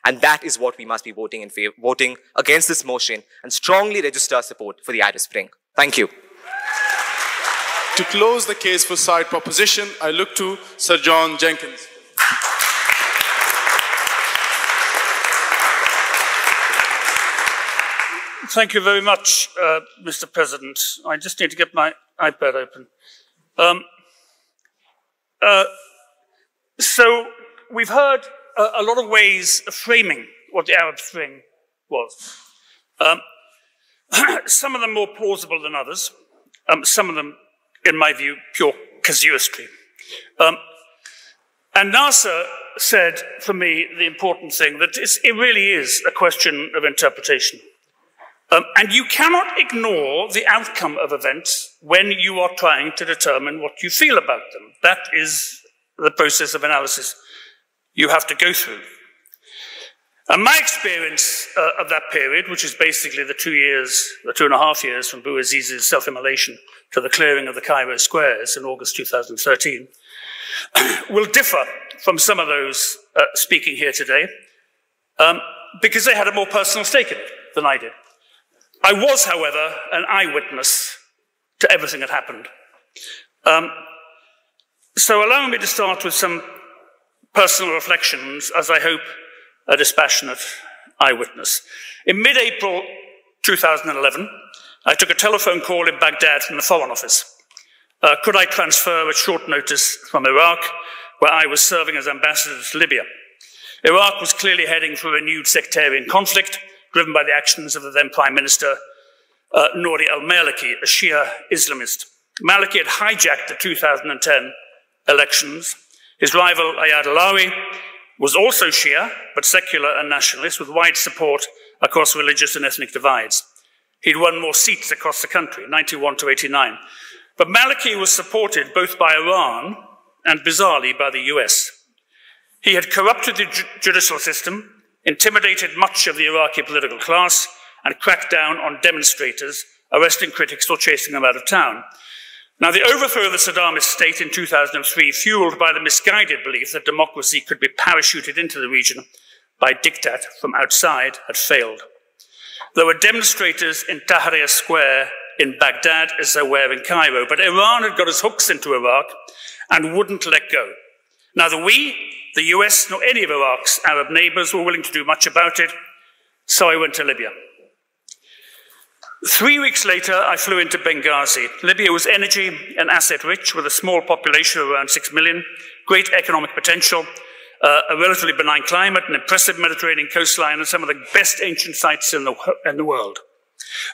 And that is what we must be voting in favor, voting against this motion and strongly register our support for the Arab Spring. Thank you. To close the case for side proposition, I look to Sir John Jenkins. Thank you very much, Mr. President. I just need to get my iPad open. So we've heard a lot of ways of framing what the Arab Spring was. Some of them more plausible than others. Some of them, in my view, pure casuistry. And Nasser said, for me, the important thing, that it really is a question of interpretation. And you cannot ignore the outcome of events when you are trying to determine what you feel about them. That is the process of analysis you have to go through. And my experience of that period, which is basically the 2.5 years from Bouazizi's self-immolation to the clearing of the Cairo squares in August 2013, will differ from some of those speaking here today, because they had a more personal stake in it than I did. I was, however, an eyewitness to everything that happened. So allow me to start with some personal reflections, as I hope a dispassionate eyewitness. In mid-April 2011, I took a telephone call in Baghdad from the Foreign Office. Could I transfer at short notice from Iraq, where I was serving as ambassador to Libya? Iraq was clearly heading for a renewed sectarian conflict, driven by the actions of the then Prime Minister, Nouri al-Maliki, a Shia Islamist. Maliki had hijacked the 2010 elections. His rival, Ayad Alawi, was also Shia, but secular and nationalist, with wide support across religious and ethnic divides. He'd won more seats across the country, 91 to 89. But Maliki was supported both by Iran and, bizarrely, by the US. He had corrupted the judicial system, intimidated much of the Iraqi political class, and cracked down on demonstrators, arresting critics or chasing them out of town. Now, the overthrow of the Saddamist state in 2003, fueled by the misguided belief that democracy could be parachuted into the region by diktat from outside, had failed. There were demonstrators in Tahrir Square in Baghdad as there were in Cairo, but Iran had got its hooks into Iraq and wouldn't let go. Neither we, the US, nor any of Iraq's Arab neighbours were willing to do much about it, so I went to Libya. 3 weeks later, I flew into Benghazi. Libya was energy and asset rich, with a small population of around 6 million, great economic potential, a relatively benign climate, an impressive Mediterranean coastline, and some of the best ancient sites in the world.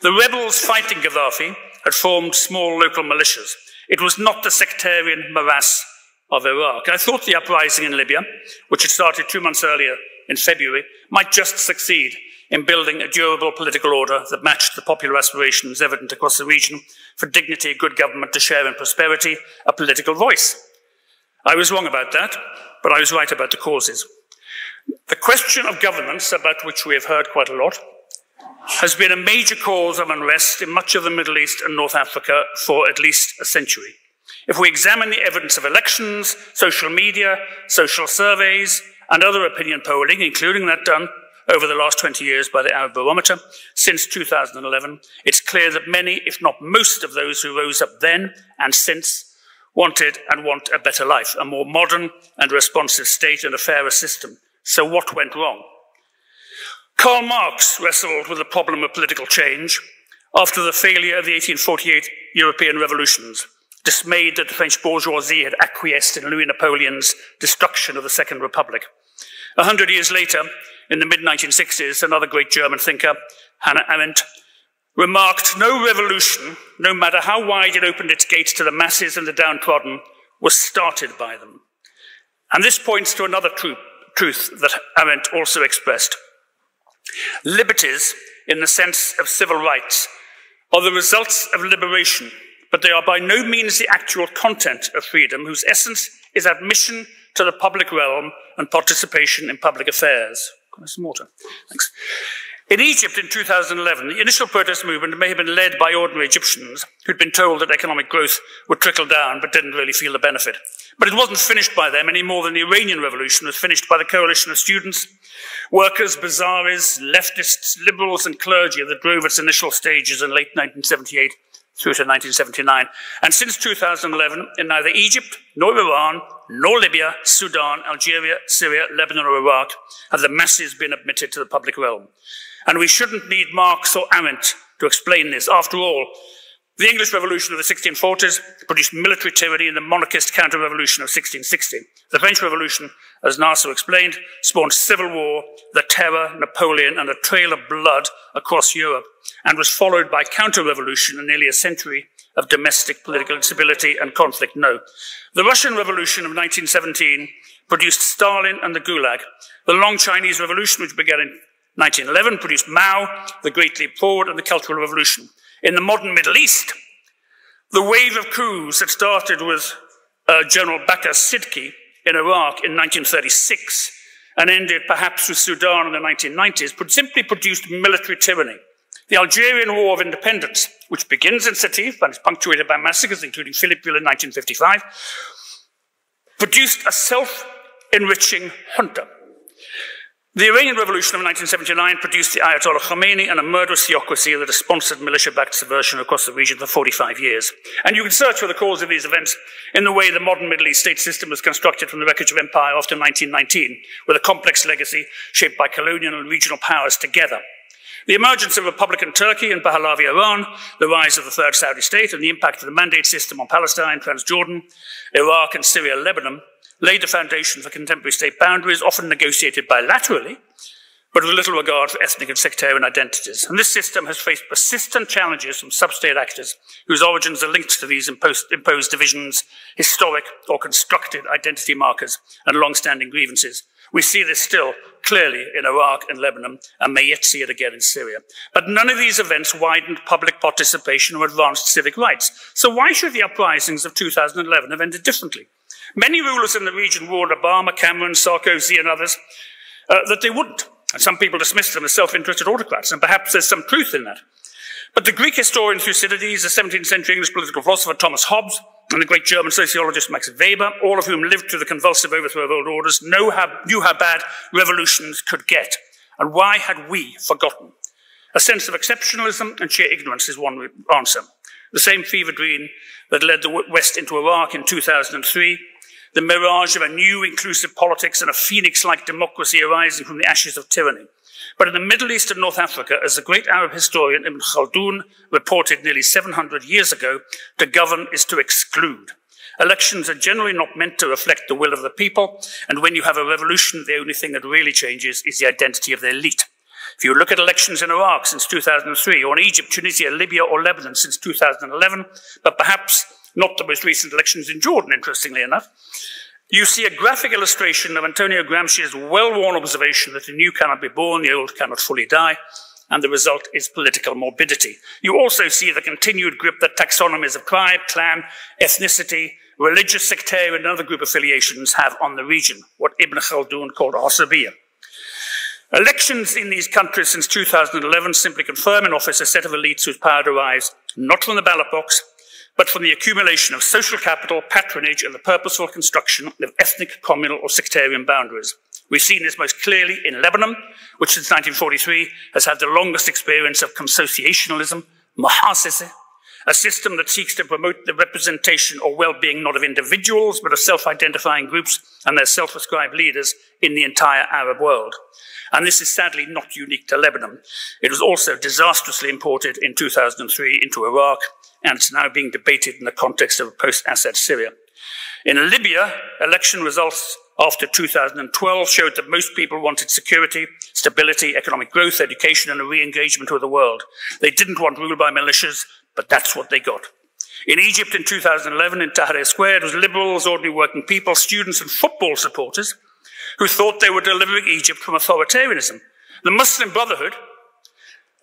The rebels fighting Gaddafi had formed small local militias. It was not the sectarian morass of Iraq. I thought the uprising in Libya, which had started 2 months earlier in February, might just succeed in building a durable political order that matched the popular aspirations evident across the region for dignity, good government to share in prosperity, a political voice. I was wrong about that, but I was right about the causes. The question of governance, about which we have heard quite a lot, has been a major cause of unrest in much of the Middle East and North Africa for at least a century. If we examine the evidence of elections, social media, social surveys, and other opinion polling, including that done over the last 20 years by the Arab Barometer, since 2011, it's clear that many, if not most of those who rose up then and since, wanted and want a better life, a more modern and responsive state and a fairer system. So what went wrong? Karl Marx wrestled with the problem of political change after the failure of the 1848 European revolutions, dismayed that the French bourgeoisie had acquiesced in Louis Napoleon's destruction of the Second Republic. 100 years later, in the mid-1960s, another great German thinker, Hannah Arendt, remarked, "No revolution, no matter how wide it opened its gates to the masses and the downtrodden, was started by them." And this points to another truth that Arendt also expressed. Liberties, in the sense of civil rights, are the results of liberation, but they are by no means the actual content of freedom, whose essence is admission to the public realm and participation in public affairs. Can I have some water? Thanks. In Egypt in 2011, the initial protest movement may have been led by ordinary Egyptians who'd been told that economic growth would trickle down but didn't really feel the benefit. But it wasn't finished by them any more than the Iranian Revolution was finished by the coalition of students, workers, bazaris, leftists, liberals and clergy that drove its initial stages in late 1978 through to 1979. And since 2011, in neither Egypt, nor Iran, nor Libya, Sudan, Algeria, Syria, Lebanon or Iraq have the masses been admitted to the public realm. And we shouldn't need Marx or Arendt to explain this. After all, the English Revolution of the 1640s produced military tyranny in the monarchist counter-revolution of 1660. The French Revolution, as Nasser explained, spawned civil war, the terror, Napoleon, and a trail of blood across Europe, and was followed by counter-revolution and nearly a century of domestic political instability and conflict. No. The Russian Revolution of 1917 produced Stalin and the Gulag. The long Chinese Revolution, which began in 1911, produced Mao, the Great Leap Forward, and the Cultural Revolution. In the modern Middle East, the wave of coups that started with General Bakr Siddiqui in Iraq in 1936 and ended perhaps with Sudan in the 1990s simply produced military tyranny. The Algerian War of Independence, which begins in Sétif and is punctuated by massacres, including Philippeville in 1955, produced a self-enriching junta. The Iranian Revolution of 1979 produced the Ayatollah Khomeini and a murderous theocracy that has sponsored militia-backed subversion across the region for 45 years. And you can search for the cause of these events in the way the modern Middle East state system was constructed from the wreckage of empire after 1919, with a complex legacy shaped by colonial and regional powers together. The emergence of Republican Turkey and Pahlavi Iran, the rise of the Third Saudi State, and the impact of the mandate system on Palestine, Transjordan, Iraq, and Syria, Lebanon, laid the foundation for contemporary state boundaries, often negotiated bilaterally, but with little regard for ethnic and sectarian identities. And this system has faced persistent challenges from sub-state actors whose origins are linked to these imposed divisions, historic or constructed identity markers, and long-standing grievances. We see this still clearly in Iraq and Lebanon, and may yet see it again in Syria. But none of these events widened public participation or advanced civic rights. So why should the uprisings of 2011 have ended differently? Many rulers in the region warned Obama, Cameron, Sarkozy and others that they wouldn't. And some people dismiss them as self-interested autocrats, and perhaps there's some truth in that. But the Greek historian Thucydides, the 17th century English political philosopher Thomas Hobbes, and the great German sociologist Max Weber, all of whom lived through the convulsive overthrow of old orders, knew how bad revolutions could get. And why had we forgotten? A sense of exceptionalism and sheer ignorance is one answer. The same fever dream that led the West into Iraq in 2003, the mirage of a new inclusive politics and a phoenix-like democracy arising from the ashes of tyranny. But in the Middle East and North Africa, as the great Arab historian Ibn Khaldun reported nearly 700 years ago, to govern is to exclude. Elections are generally not meant to reflect the will of the people, and when you have a revolution, the only thing that really changes is the identity of the elite. If you look at elections in Iraq since 2003, or in Egypt, Tunisia, Libya, or Lebanon since 2011, but perhaps not the most recent elections in Jordan, interestingly enough, you see a graphic illustration of Antonio Gramsci's well-worn observation that the new cannot be born, the old cannot fully die, and the result is political morbidity. You also see the continued grip that taxonomies of tribe, clan, ethnicity, religious, sectarian, and other group affiliations have on the region, what Ibn Khaldun called Asabiyya. Elections in these countries since 2011 simply confirm in office a set of elites whose power derives not from the ballot box, but from the accumulation of social capital, patronage, and the purposeful construction of ethnic, communal, or sectarian boundaries. We've seen this most clearly in Lebanon, which since 1943 has had the longest experience of consociationalism, muhassasa, a system that seeks to promote the representation or well-being not of individuals, but of self-identifying groups and their self-ascribed leaders in the entire Arab world. And this is sadly not unique to Lebanon. It was also disastrously imported in 2003 into Iraq, and it's now being debated in the context of post-Assad Syria. In Libya, election results after 2012 showed that most people wanted security, stability, economic growth, education, and a re-engagement with the world. They didn't want rule by militias, but that's what they got. In Egypt in 2011, in Tahrir Square, it was liberals, ordinary working people, students, and football supporters who thought they were delivering Egypt from authoritarianism. The Muslim Brotherhood,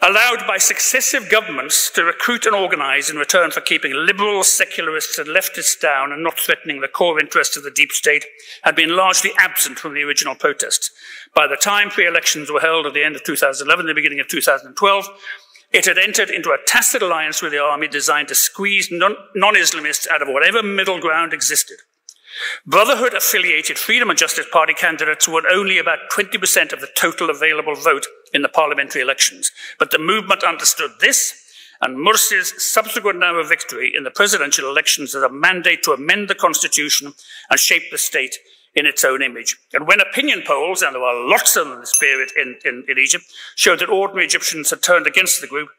allowed by successive governments to recruit and organize in return for keeping liberals, secularists, and leftists down and not threatening the core interests of the deep state, had been largely absent from the original protests. By the time pre-elections were held at the end of 2011, the beginning of 2012, it had entered into a tacit alliance with the army designed to squeeze non-Islamists out of whatever middle ground existed. Brotherhood-affiliated Freedom and Justice Party candidates won only about 20% of the total available vote in the parliamentary elections. But the movement understood this, and Morsi's subsequent narrow victory in the presidential elections as a mandate to amend the constitution and shape the state in its own image. And when opinion polls, and there are lots of them in the spirit in Egypt, showed that ordinary Egyptians had turned against the group,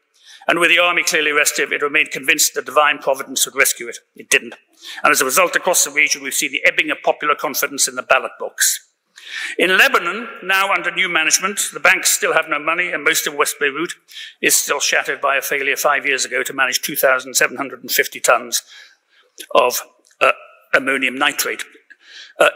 and with the army clearly restive, it remained convinced that divine providence would rescue it. It didn't. And as a result, across the region, we've seen the ebbing of popular confidence in the ballot box. In Lebanon, now under new management, the banks still have no money, and most of West Beirut is still shattered by a failure 5 years ago to manage 2,750 tons of ammonium nitrate.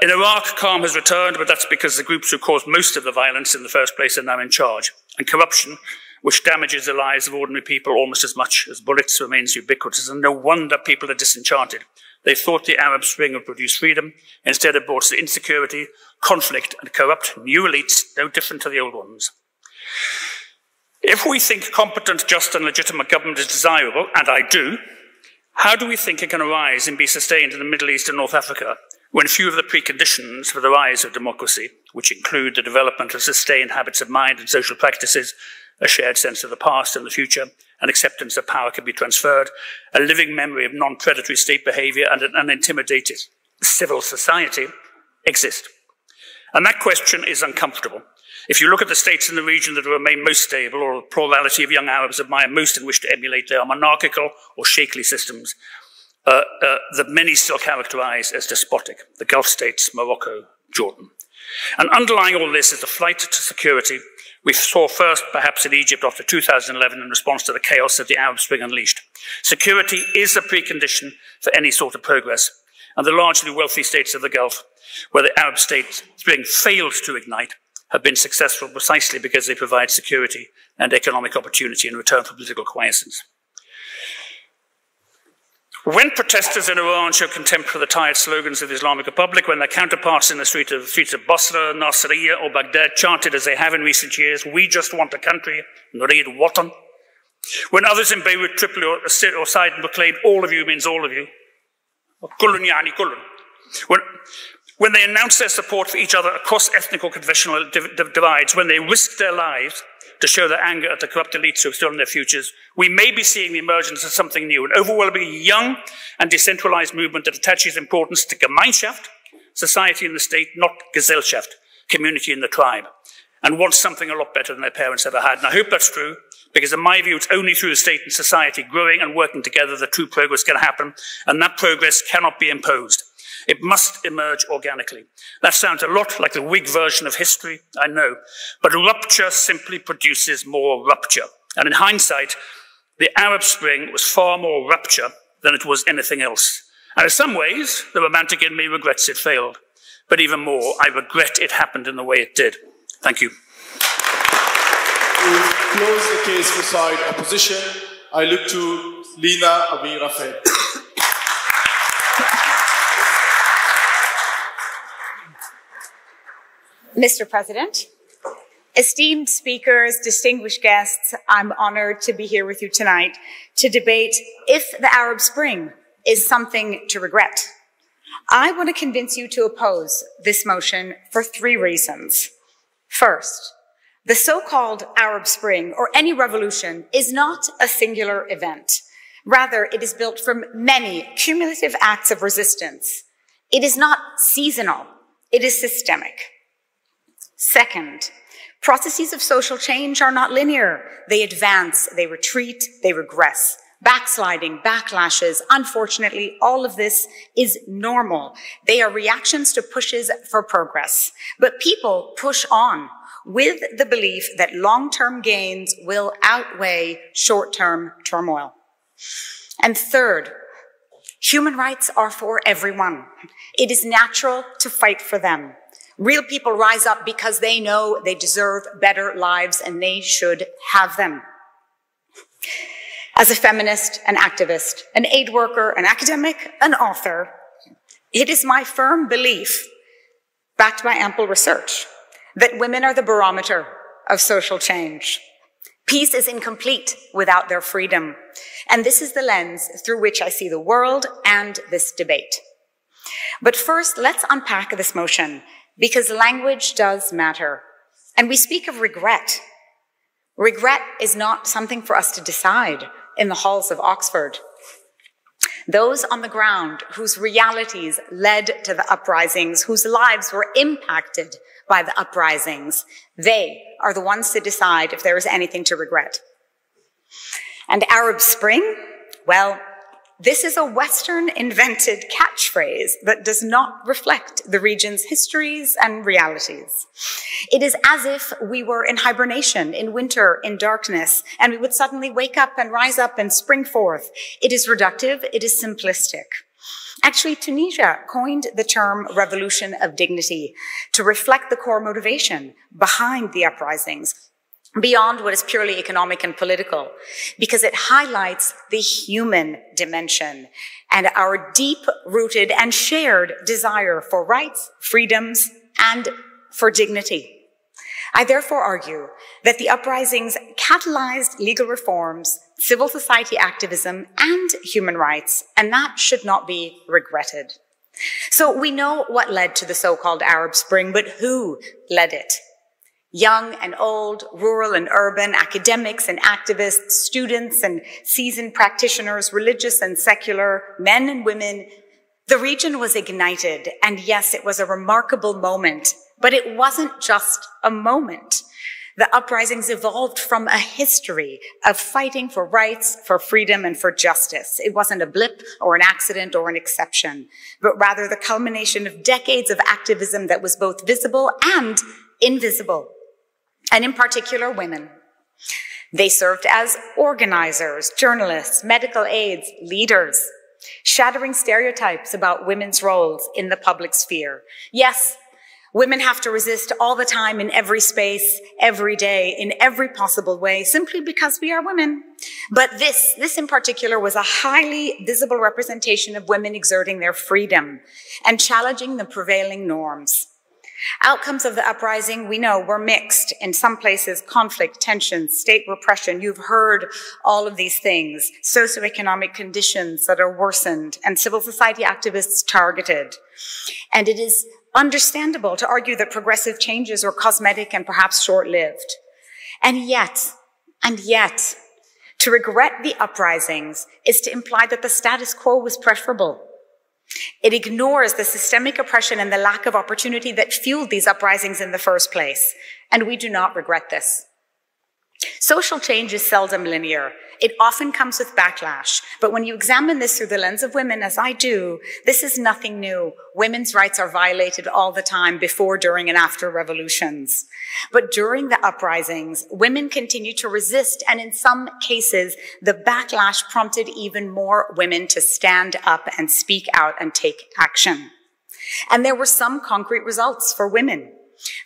In Iraq, calm has returned, but that's because the groups who caused most of the violence in the first place are now in charge. And corruption, which damages the lives of ordinary people almost as much as bullets, remains ubiquitous. And no wonder people are disenchanted. They thought the Arab Spring would produce freedom. Instead, it brought insecurity, conflict, and corrupt new elites, no different to the old ones. If we think competent, just, and legitimate government is desirable, and I do, how do we think it can arise and be sustained in the Middle East and North Africa, when few of the preconditions for the rise of democracy, which include the development of sustained habits of mind and social practices, a shared sense of the past and the future, and acceptance of power can be transferred, a living memory of non-predatory state behavior, and an unintimidated civil society exist? And that question is uncomfortable. If you look at the states in the region that remain most stable, or the plurality of young Arabs admire most and wish to emulate, they are monarchical or sheikhly systems that many still characterize as despotic: the Gulf states, Morocco, Jordan. And underlying all this is the flight to security we saw first, perhaps in Egypt after 2011 in response to the chaos that the Arab Spring unleashed. Security is a precondition for any sort of progress, and the largely wealthy states of the Gulf, where the Arab Spring failed to ignite, have been successful precisely because they provide security and economic opportunity in return for political quiescence. When protesters in Iran show contempt for the tired slogans of the Islamic Republic, when their counterparts in the streets of Basra, Nasiriyah or Baghdad chanted as they have in recent years, "We just want a country, Nureed Watan." When others in Beirut, Tripoli or Sidon proclaimed, "All of you means all of you," Kullun yani kullun. When they announced their support for each other across ethnic or confessional divides, when they risked their lives to show their anger at the corrupt elites who have stolen their futures, we may be seeing the emergence of something new, an overwhelmingly young and decentralized movement that attaches importance to Gemeinschaft, society in the state, not Gesellschaft, community in the tribe, and wants something a lot better than their parents ever had. And I hope that's true, because in my view, it's only through the state and society growing and working together that true progress can happen, and that progress cannot be imposed. It must emerge organically. That sounds a lot like the Whig version of history, I know, but rupture simply produces more rupture. And in hindsight, the Arab Spring was far more rupture than it was anything else. And in some ways, the romantic in me regrets it failed. But even more, I regret it happened in the way it did. Thank you. To close the case for side opposition, I look to Lina Abi Rafael. Mr. President, esteemed speakers, distinguished guests, I'm honored to be here with you tonight to debate if the Arab Spring is something to regret. I want to convince you to oppose this motion for 3 reasons. First, the so-called Arab Spring, or any revolution, is not a singular event. Rather, it is built from many cumulative acts of resistance. It is not seasonal, it is systemic. Second, processes of social change are not linear. They advance, they retreat, they regress. Backsliding, backlashes, unfortunately, all of this is normal. They are reactions to pushes for progress. But people push on with the belief that long-term gains will outweigh short-term turmoil. And third, human rights are for everyone. It is natural to fight for them. Real people rise up because they know they deserve better lives and they should have them. As a feminist, an activist, an aid worker, an academic, an author, it is my firm belief, backed by ample research, that women are the barometer of social change. Peace is incomplete without their freedom. And this is the lens through which I see the world and this debate. But first, let's unpack this motion, because language does matter. And we speak of regret. Regret is not something for us to decide in the halls of Oxford. Those on the ground whose realities led to the uprisings, whose lives were impacted by the uprisings, they are the ones to decide if there is anything to regret. And Arab Spring? Well, this is a Western-invented catchphrase that does not reflect the region's histories and realities. It is as if we were in hibernation, in winter, in darkness, and we would suddenly wake up and rise up and spring forth. It is reductive, it is simplistic. Actually, Tunisia coined the term revolution of dignity to reflect the core motivation behind the uprisings, beyond what is purely economic and political, because it highlights the human dimension and our deep-rooted and shared desire for rights, freedoms, and for dignity. I therefore argue that the uprisings catalyzed legal reforms, civil society activism, and human rights, and that should not be regretted. So we know what led to the so-called Arab Spring, but who led it? Young and old, rural and urban, academics and activists, students and seasoned practitioners, religious and secular, men and women. The region was ignited, and yes, it was a remarkable moment, but it wasn't just a moment. The uprisings evolved from a history of fighting for rights, for freedom, and for justice. It wasn't a blip or an accident or an exception, but rather the culmination of decades of activism that was both visible and invisible. And in particular, women. They served as organizers, journalists, medical aides, leaders, shattering stereotypes about women's roles in the public sphere. Yes, Women have to resist all the time, in every space, every day, in every possible way, simply because we are women. But this in particular was a highly visible representation of women exerting their freedom and challenging the prevailing norms. Outcomes of the uprising, we know, were mixed. In some places, conflict, tension, state repression. You've heard all of these things. Socioeconomic conditions that are worsened, and civil society activists targeted. And it is understandable to argue that progressive changes were cosmetic and perhaps short-lived. And yet, to regret the uprisings is to imply that the status quo was preferable. It ignores the systemic oppression and the lack of opportunity that fueled these uprisings in the first place. And we do not regret this. Social change is seldom linear. It often comes with backlash. But when you examine this through the lens of women, as I do, this is nothing new. Women's rights are violated all the time, before, during, and after revolutions. But during the uprisings, women continued to resist, and in some cases, the backlash prompted even more women to stand up and speak out and take action. And there were some concrete results for women.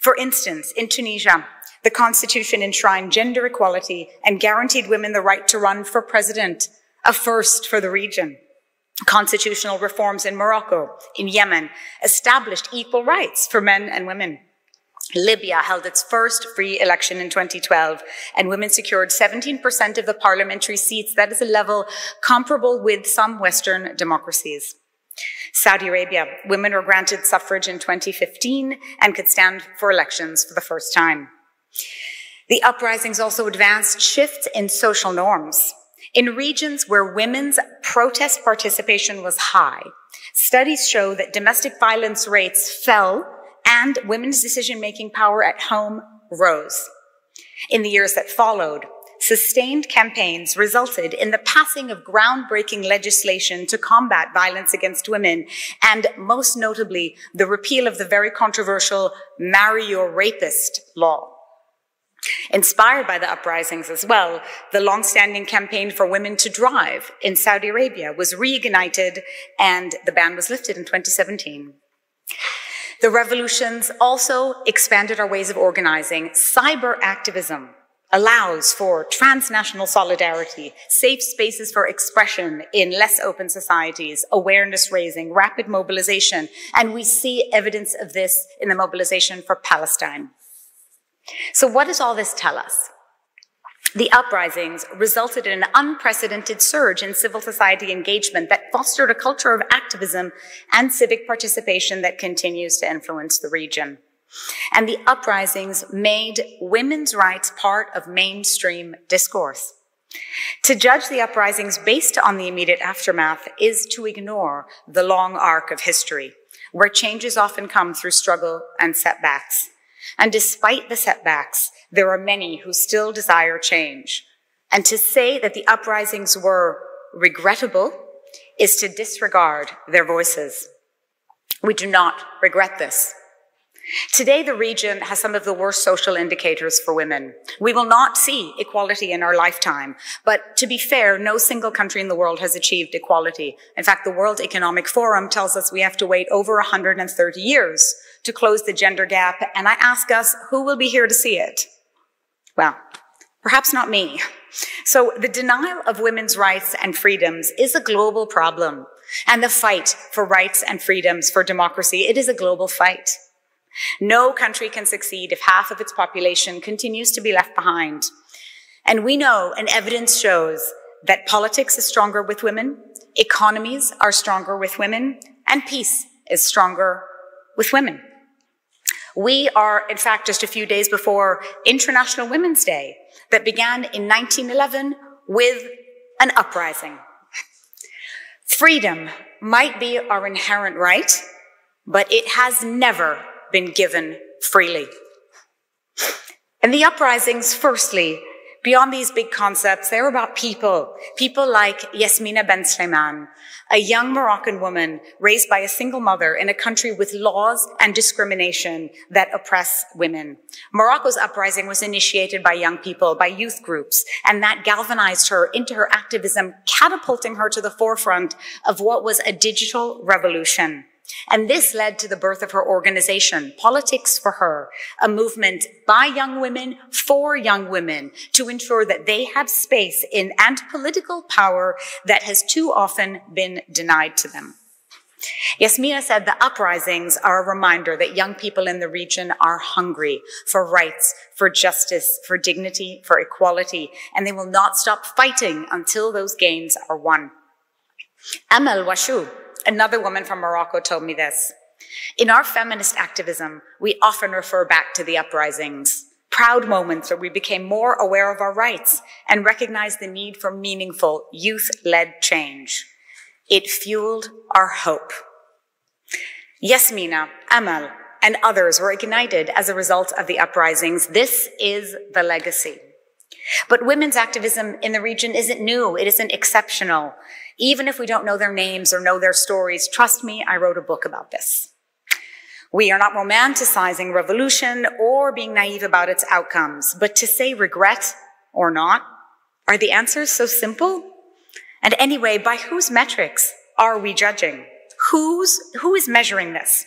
For instance, in Tunisia, the constitution enshrined gender equality and guaranteed women the right to run for president, a first for the region. Constitutional reforms in Morocco, in Yemen, established equal rights for men and women. Libya held its first free election in 2012, and women secured 17% of the parliamentary seats. That is a level comparable with some Western democracies. Saudi Arabia, women were granted suffrage in 2015 and could stand for elections for the first time. The uprisings also advanced shifts in social norms. In regions where women's protest participation was high, studies show that domestic violence rates fell and women's decision-making power at home rose. In the years that followed, sustained campaigns resulted in the passing of groundbreaking legislation to combat violence against women, and most notably, the repeal of the very controversial Marry Your Rapist law. Inspired by the uprisings as well, the long-standing campaign for women to drive in Saudi Arabia was reignited, and the ban was lifted in 2017. The revolutions also expanded our ways of organizing. Cyber activism allows for transnational solidarity, safe spaces for expression in less open societies, awareness raising, rapid mobilization, and we see evidence of this in the mobilization for Palestine. So what does all this tell us? The uprisings resulted in an unprecedented surge in civil society engagement that fostered a culture of activism and civic participation that continues to influence the region. And the uprisings made women's rights part of mainstream discourse. To judge the uprisings based on the immediate aftermath is to ignore the long arc of history, where changes often come through struggle and setbacks. And despite the setbacks, there are many who still desire change. And to say that the uprisings were regrettable is to disregard their voices. We do not regret this. Today, the region has some of the worst social indicators for women. We will not see equality in our lifetime, but to be fair, no single country in the world has achieved equality. In fact, the World Economic Forum tells us we have to wait over 130 years to close the gender gap, and I ask us, who will be here to see it? Well, perhaps not me. So the denial of women's rights and freedoms is a global problem, and the fight for rights and freedoms for democracy, it is a global fight. No country can succeed if half of its population continues to be left behind. And we know, and evidence shows, that politics is stronger with women, economies are stronger with women, and peace is stronger with women. We are, in fact, just a few days before International Women's Day that began in 1911 with an uprising. Freedom might be our inherent right, but it has never been given freely. And the uprisings, firstly, beyond these big concepts, they're about people. People like Yasmina Ben Sleiman, a young Moroccan woman raised by a single mother in a country with laws and discrimination that oppress women. Morocco's uprising was initiated by young people, by youth groups, and that galvanized her into her activism, catapulting her to the forefront of what was a digital revolution. And this led to the birth of her organization, Politics for Her, a movement by young women for young women to ensure that they have space in and political power that has too often been denied to them. Yasmina said the uprisings are a reminder that young people in the region are hungry for rights, for justice, for dignity, for equality, and they will not stop fighting until those gains are won. Amal Washou, another woman from Morocco, told me this. In our feminist activism, we often refer back to the uprisings, proud moments where we became more aware of our rights and recognized the need for meaningful, youth-led change. It fueled our hope. Yasmina, Amal, and others were ignited as a result of the uprisings. This is the legacy. But women's activism in the region isn't new. It isn't exceptional. Even if we don't know their names or know their stories, trust me, I wrote a book about this. We are not romanticizing revolution or being naive about its outcomes, but to say regret or not, are the answers so simple? And anyway, by whose metrics are we judging? Who is measuring this?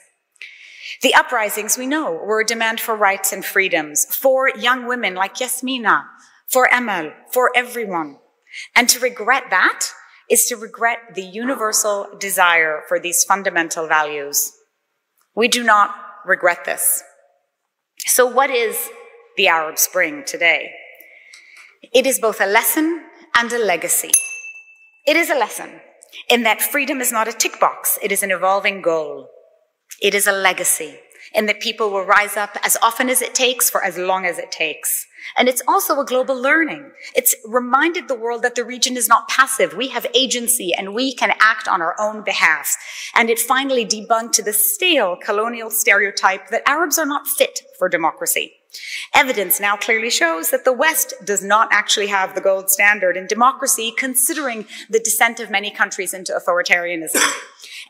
The uprisings, we know, were a demand for rights and freedoms for young women like Yasmina, for Amal, for everyone. And to regret that is to regret the universal desire for these fundamental values. We do not regret this. So what is the Arab Spring today? It is both a lesson and a legacy. It is a lesson in that freedom is not a tick box, it is an evolving goal. It is a legacy in that people will rise up as often as it takes for as long as it takes. And it's also a global learning. It's reminded the world that the region is not passive. We have agency and we can act on our own behalf. And it finally debunked the stale colonial stereotype that Arabs are not fit for democracy. Evidence now clearly shows that the West does not actually have the gold standard in democracy, considering the descent of many countries into authoritarianism.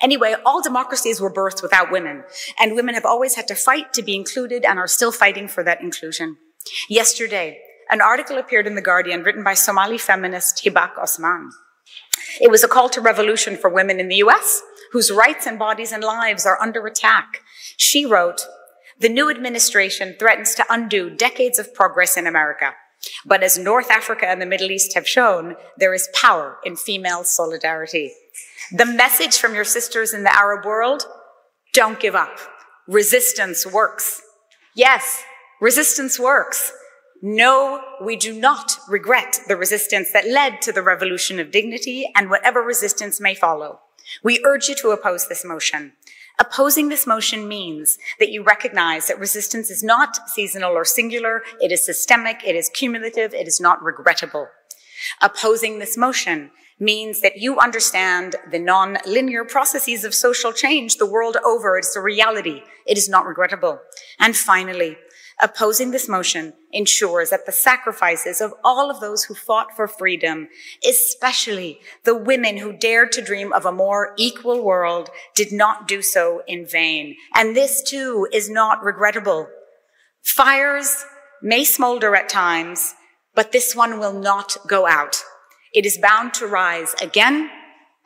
Anyway, all democracies were birthed without women, and women have always had to fight to be included and are still fighting for that inclusion. Yesterday, an article appeared in The Guardian written by Somali feminist Hibak Osman. It was a call to revolution for women in the US, whose rights and bodies and lives are under attack. She wrote, "The new administration threatens to undo decades of progress in America. But as North Africa and the Middle East have shown, there is power in female solidarity. The message from your sisters in the Arab world, don't give up. Resistance works." Yes, resistance works. No, we do not regret the resistance that led to the revolution of dignity and whatever resistance may follow. We urge you to oppose this motion. Opposing this motion means that you recognize that resistance is not seasonal or singular, it is systemic, it is cumulative, it is not regrettable. Opposing this motion means that you understand the non-linear processes of social change the world over. It's a reality. It is not regrettable. And finally, opposing this motion ensures that the sacrifices of all of those who fought for freedom, especially the women who dared to dream of a more equal world, did not do so in vain. And this too is not regrettable. Fires may smolder at times, but this one will not go out. It is bound to rise again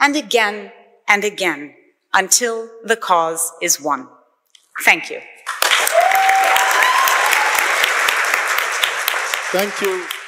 and again and again until the cause is won. Thank you. Thank you.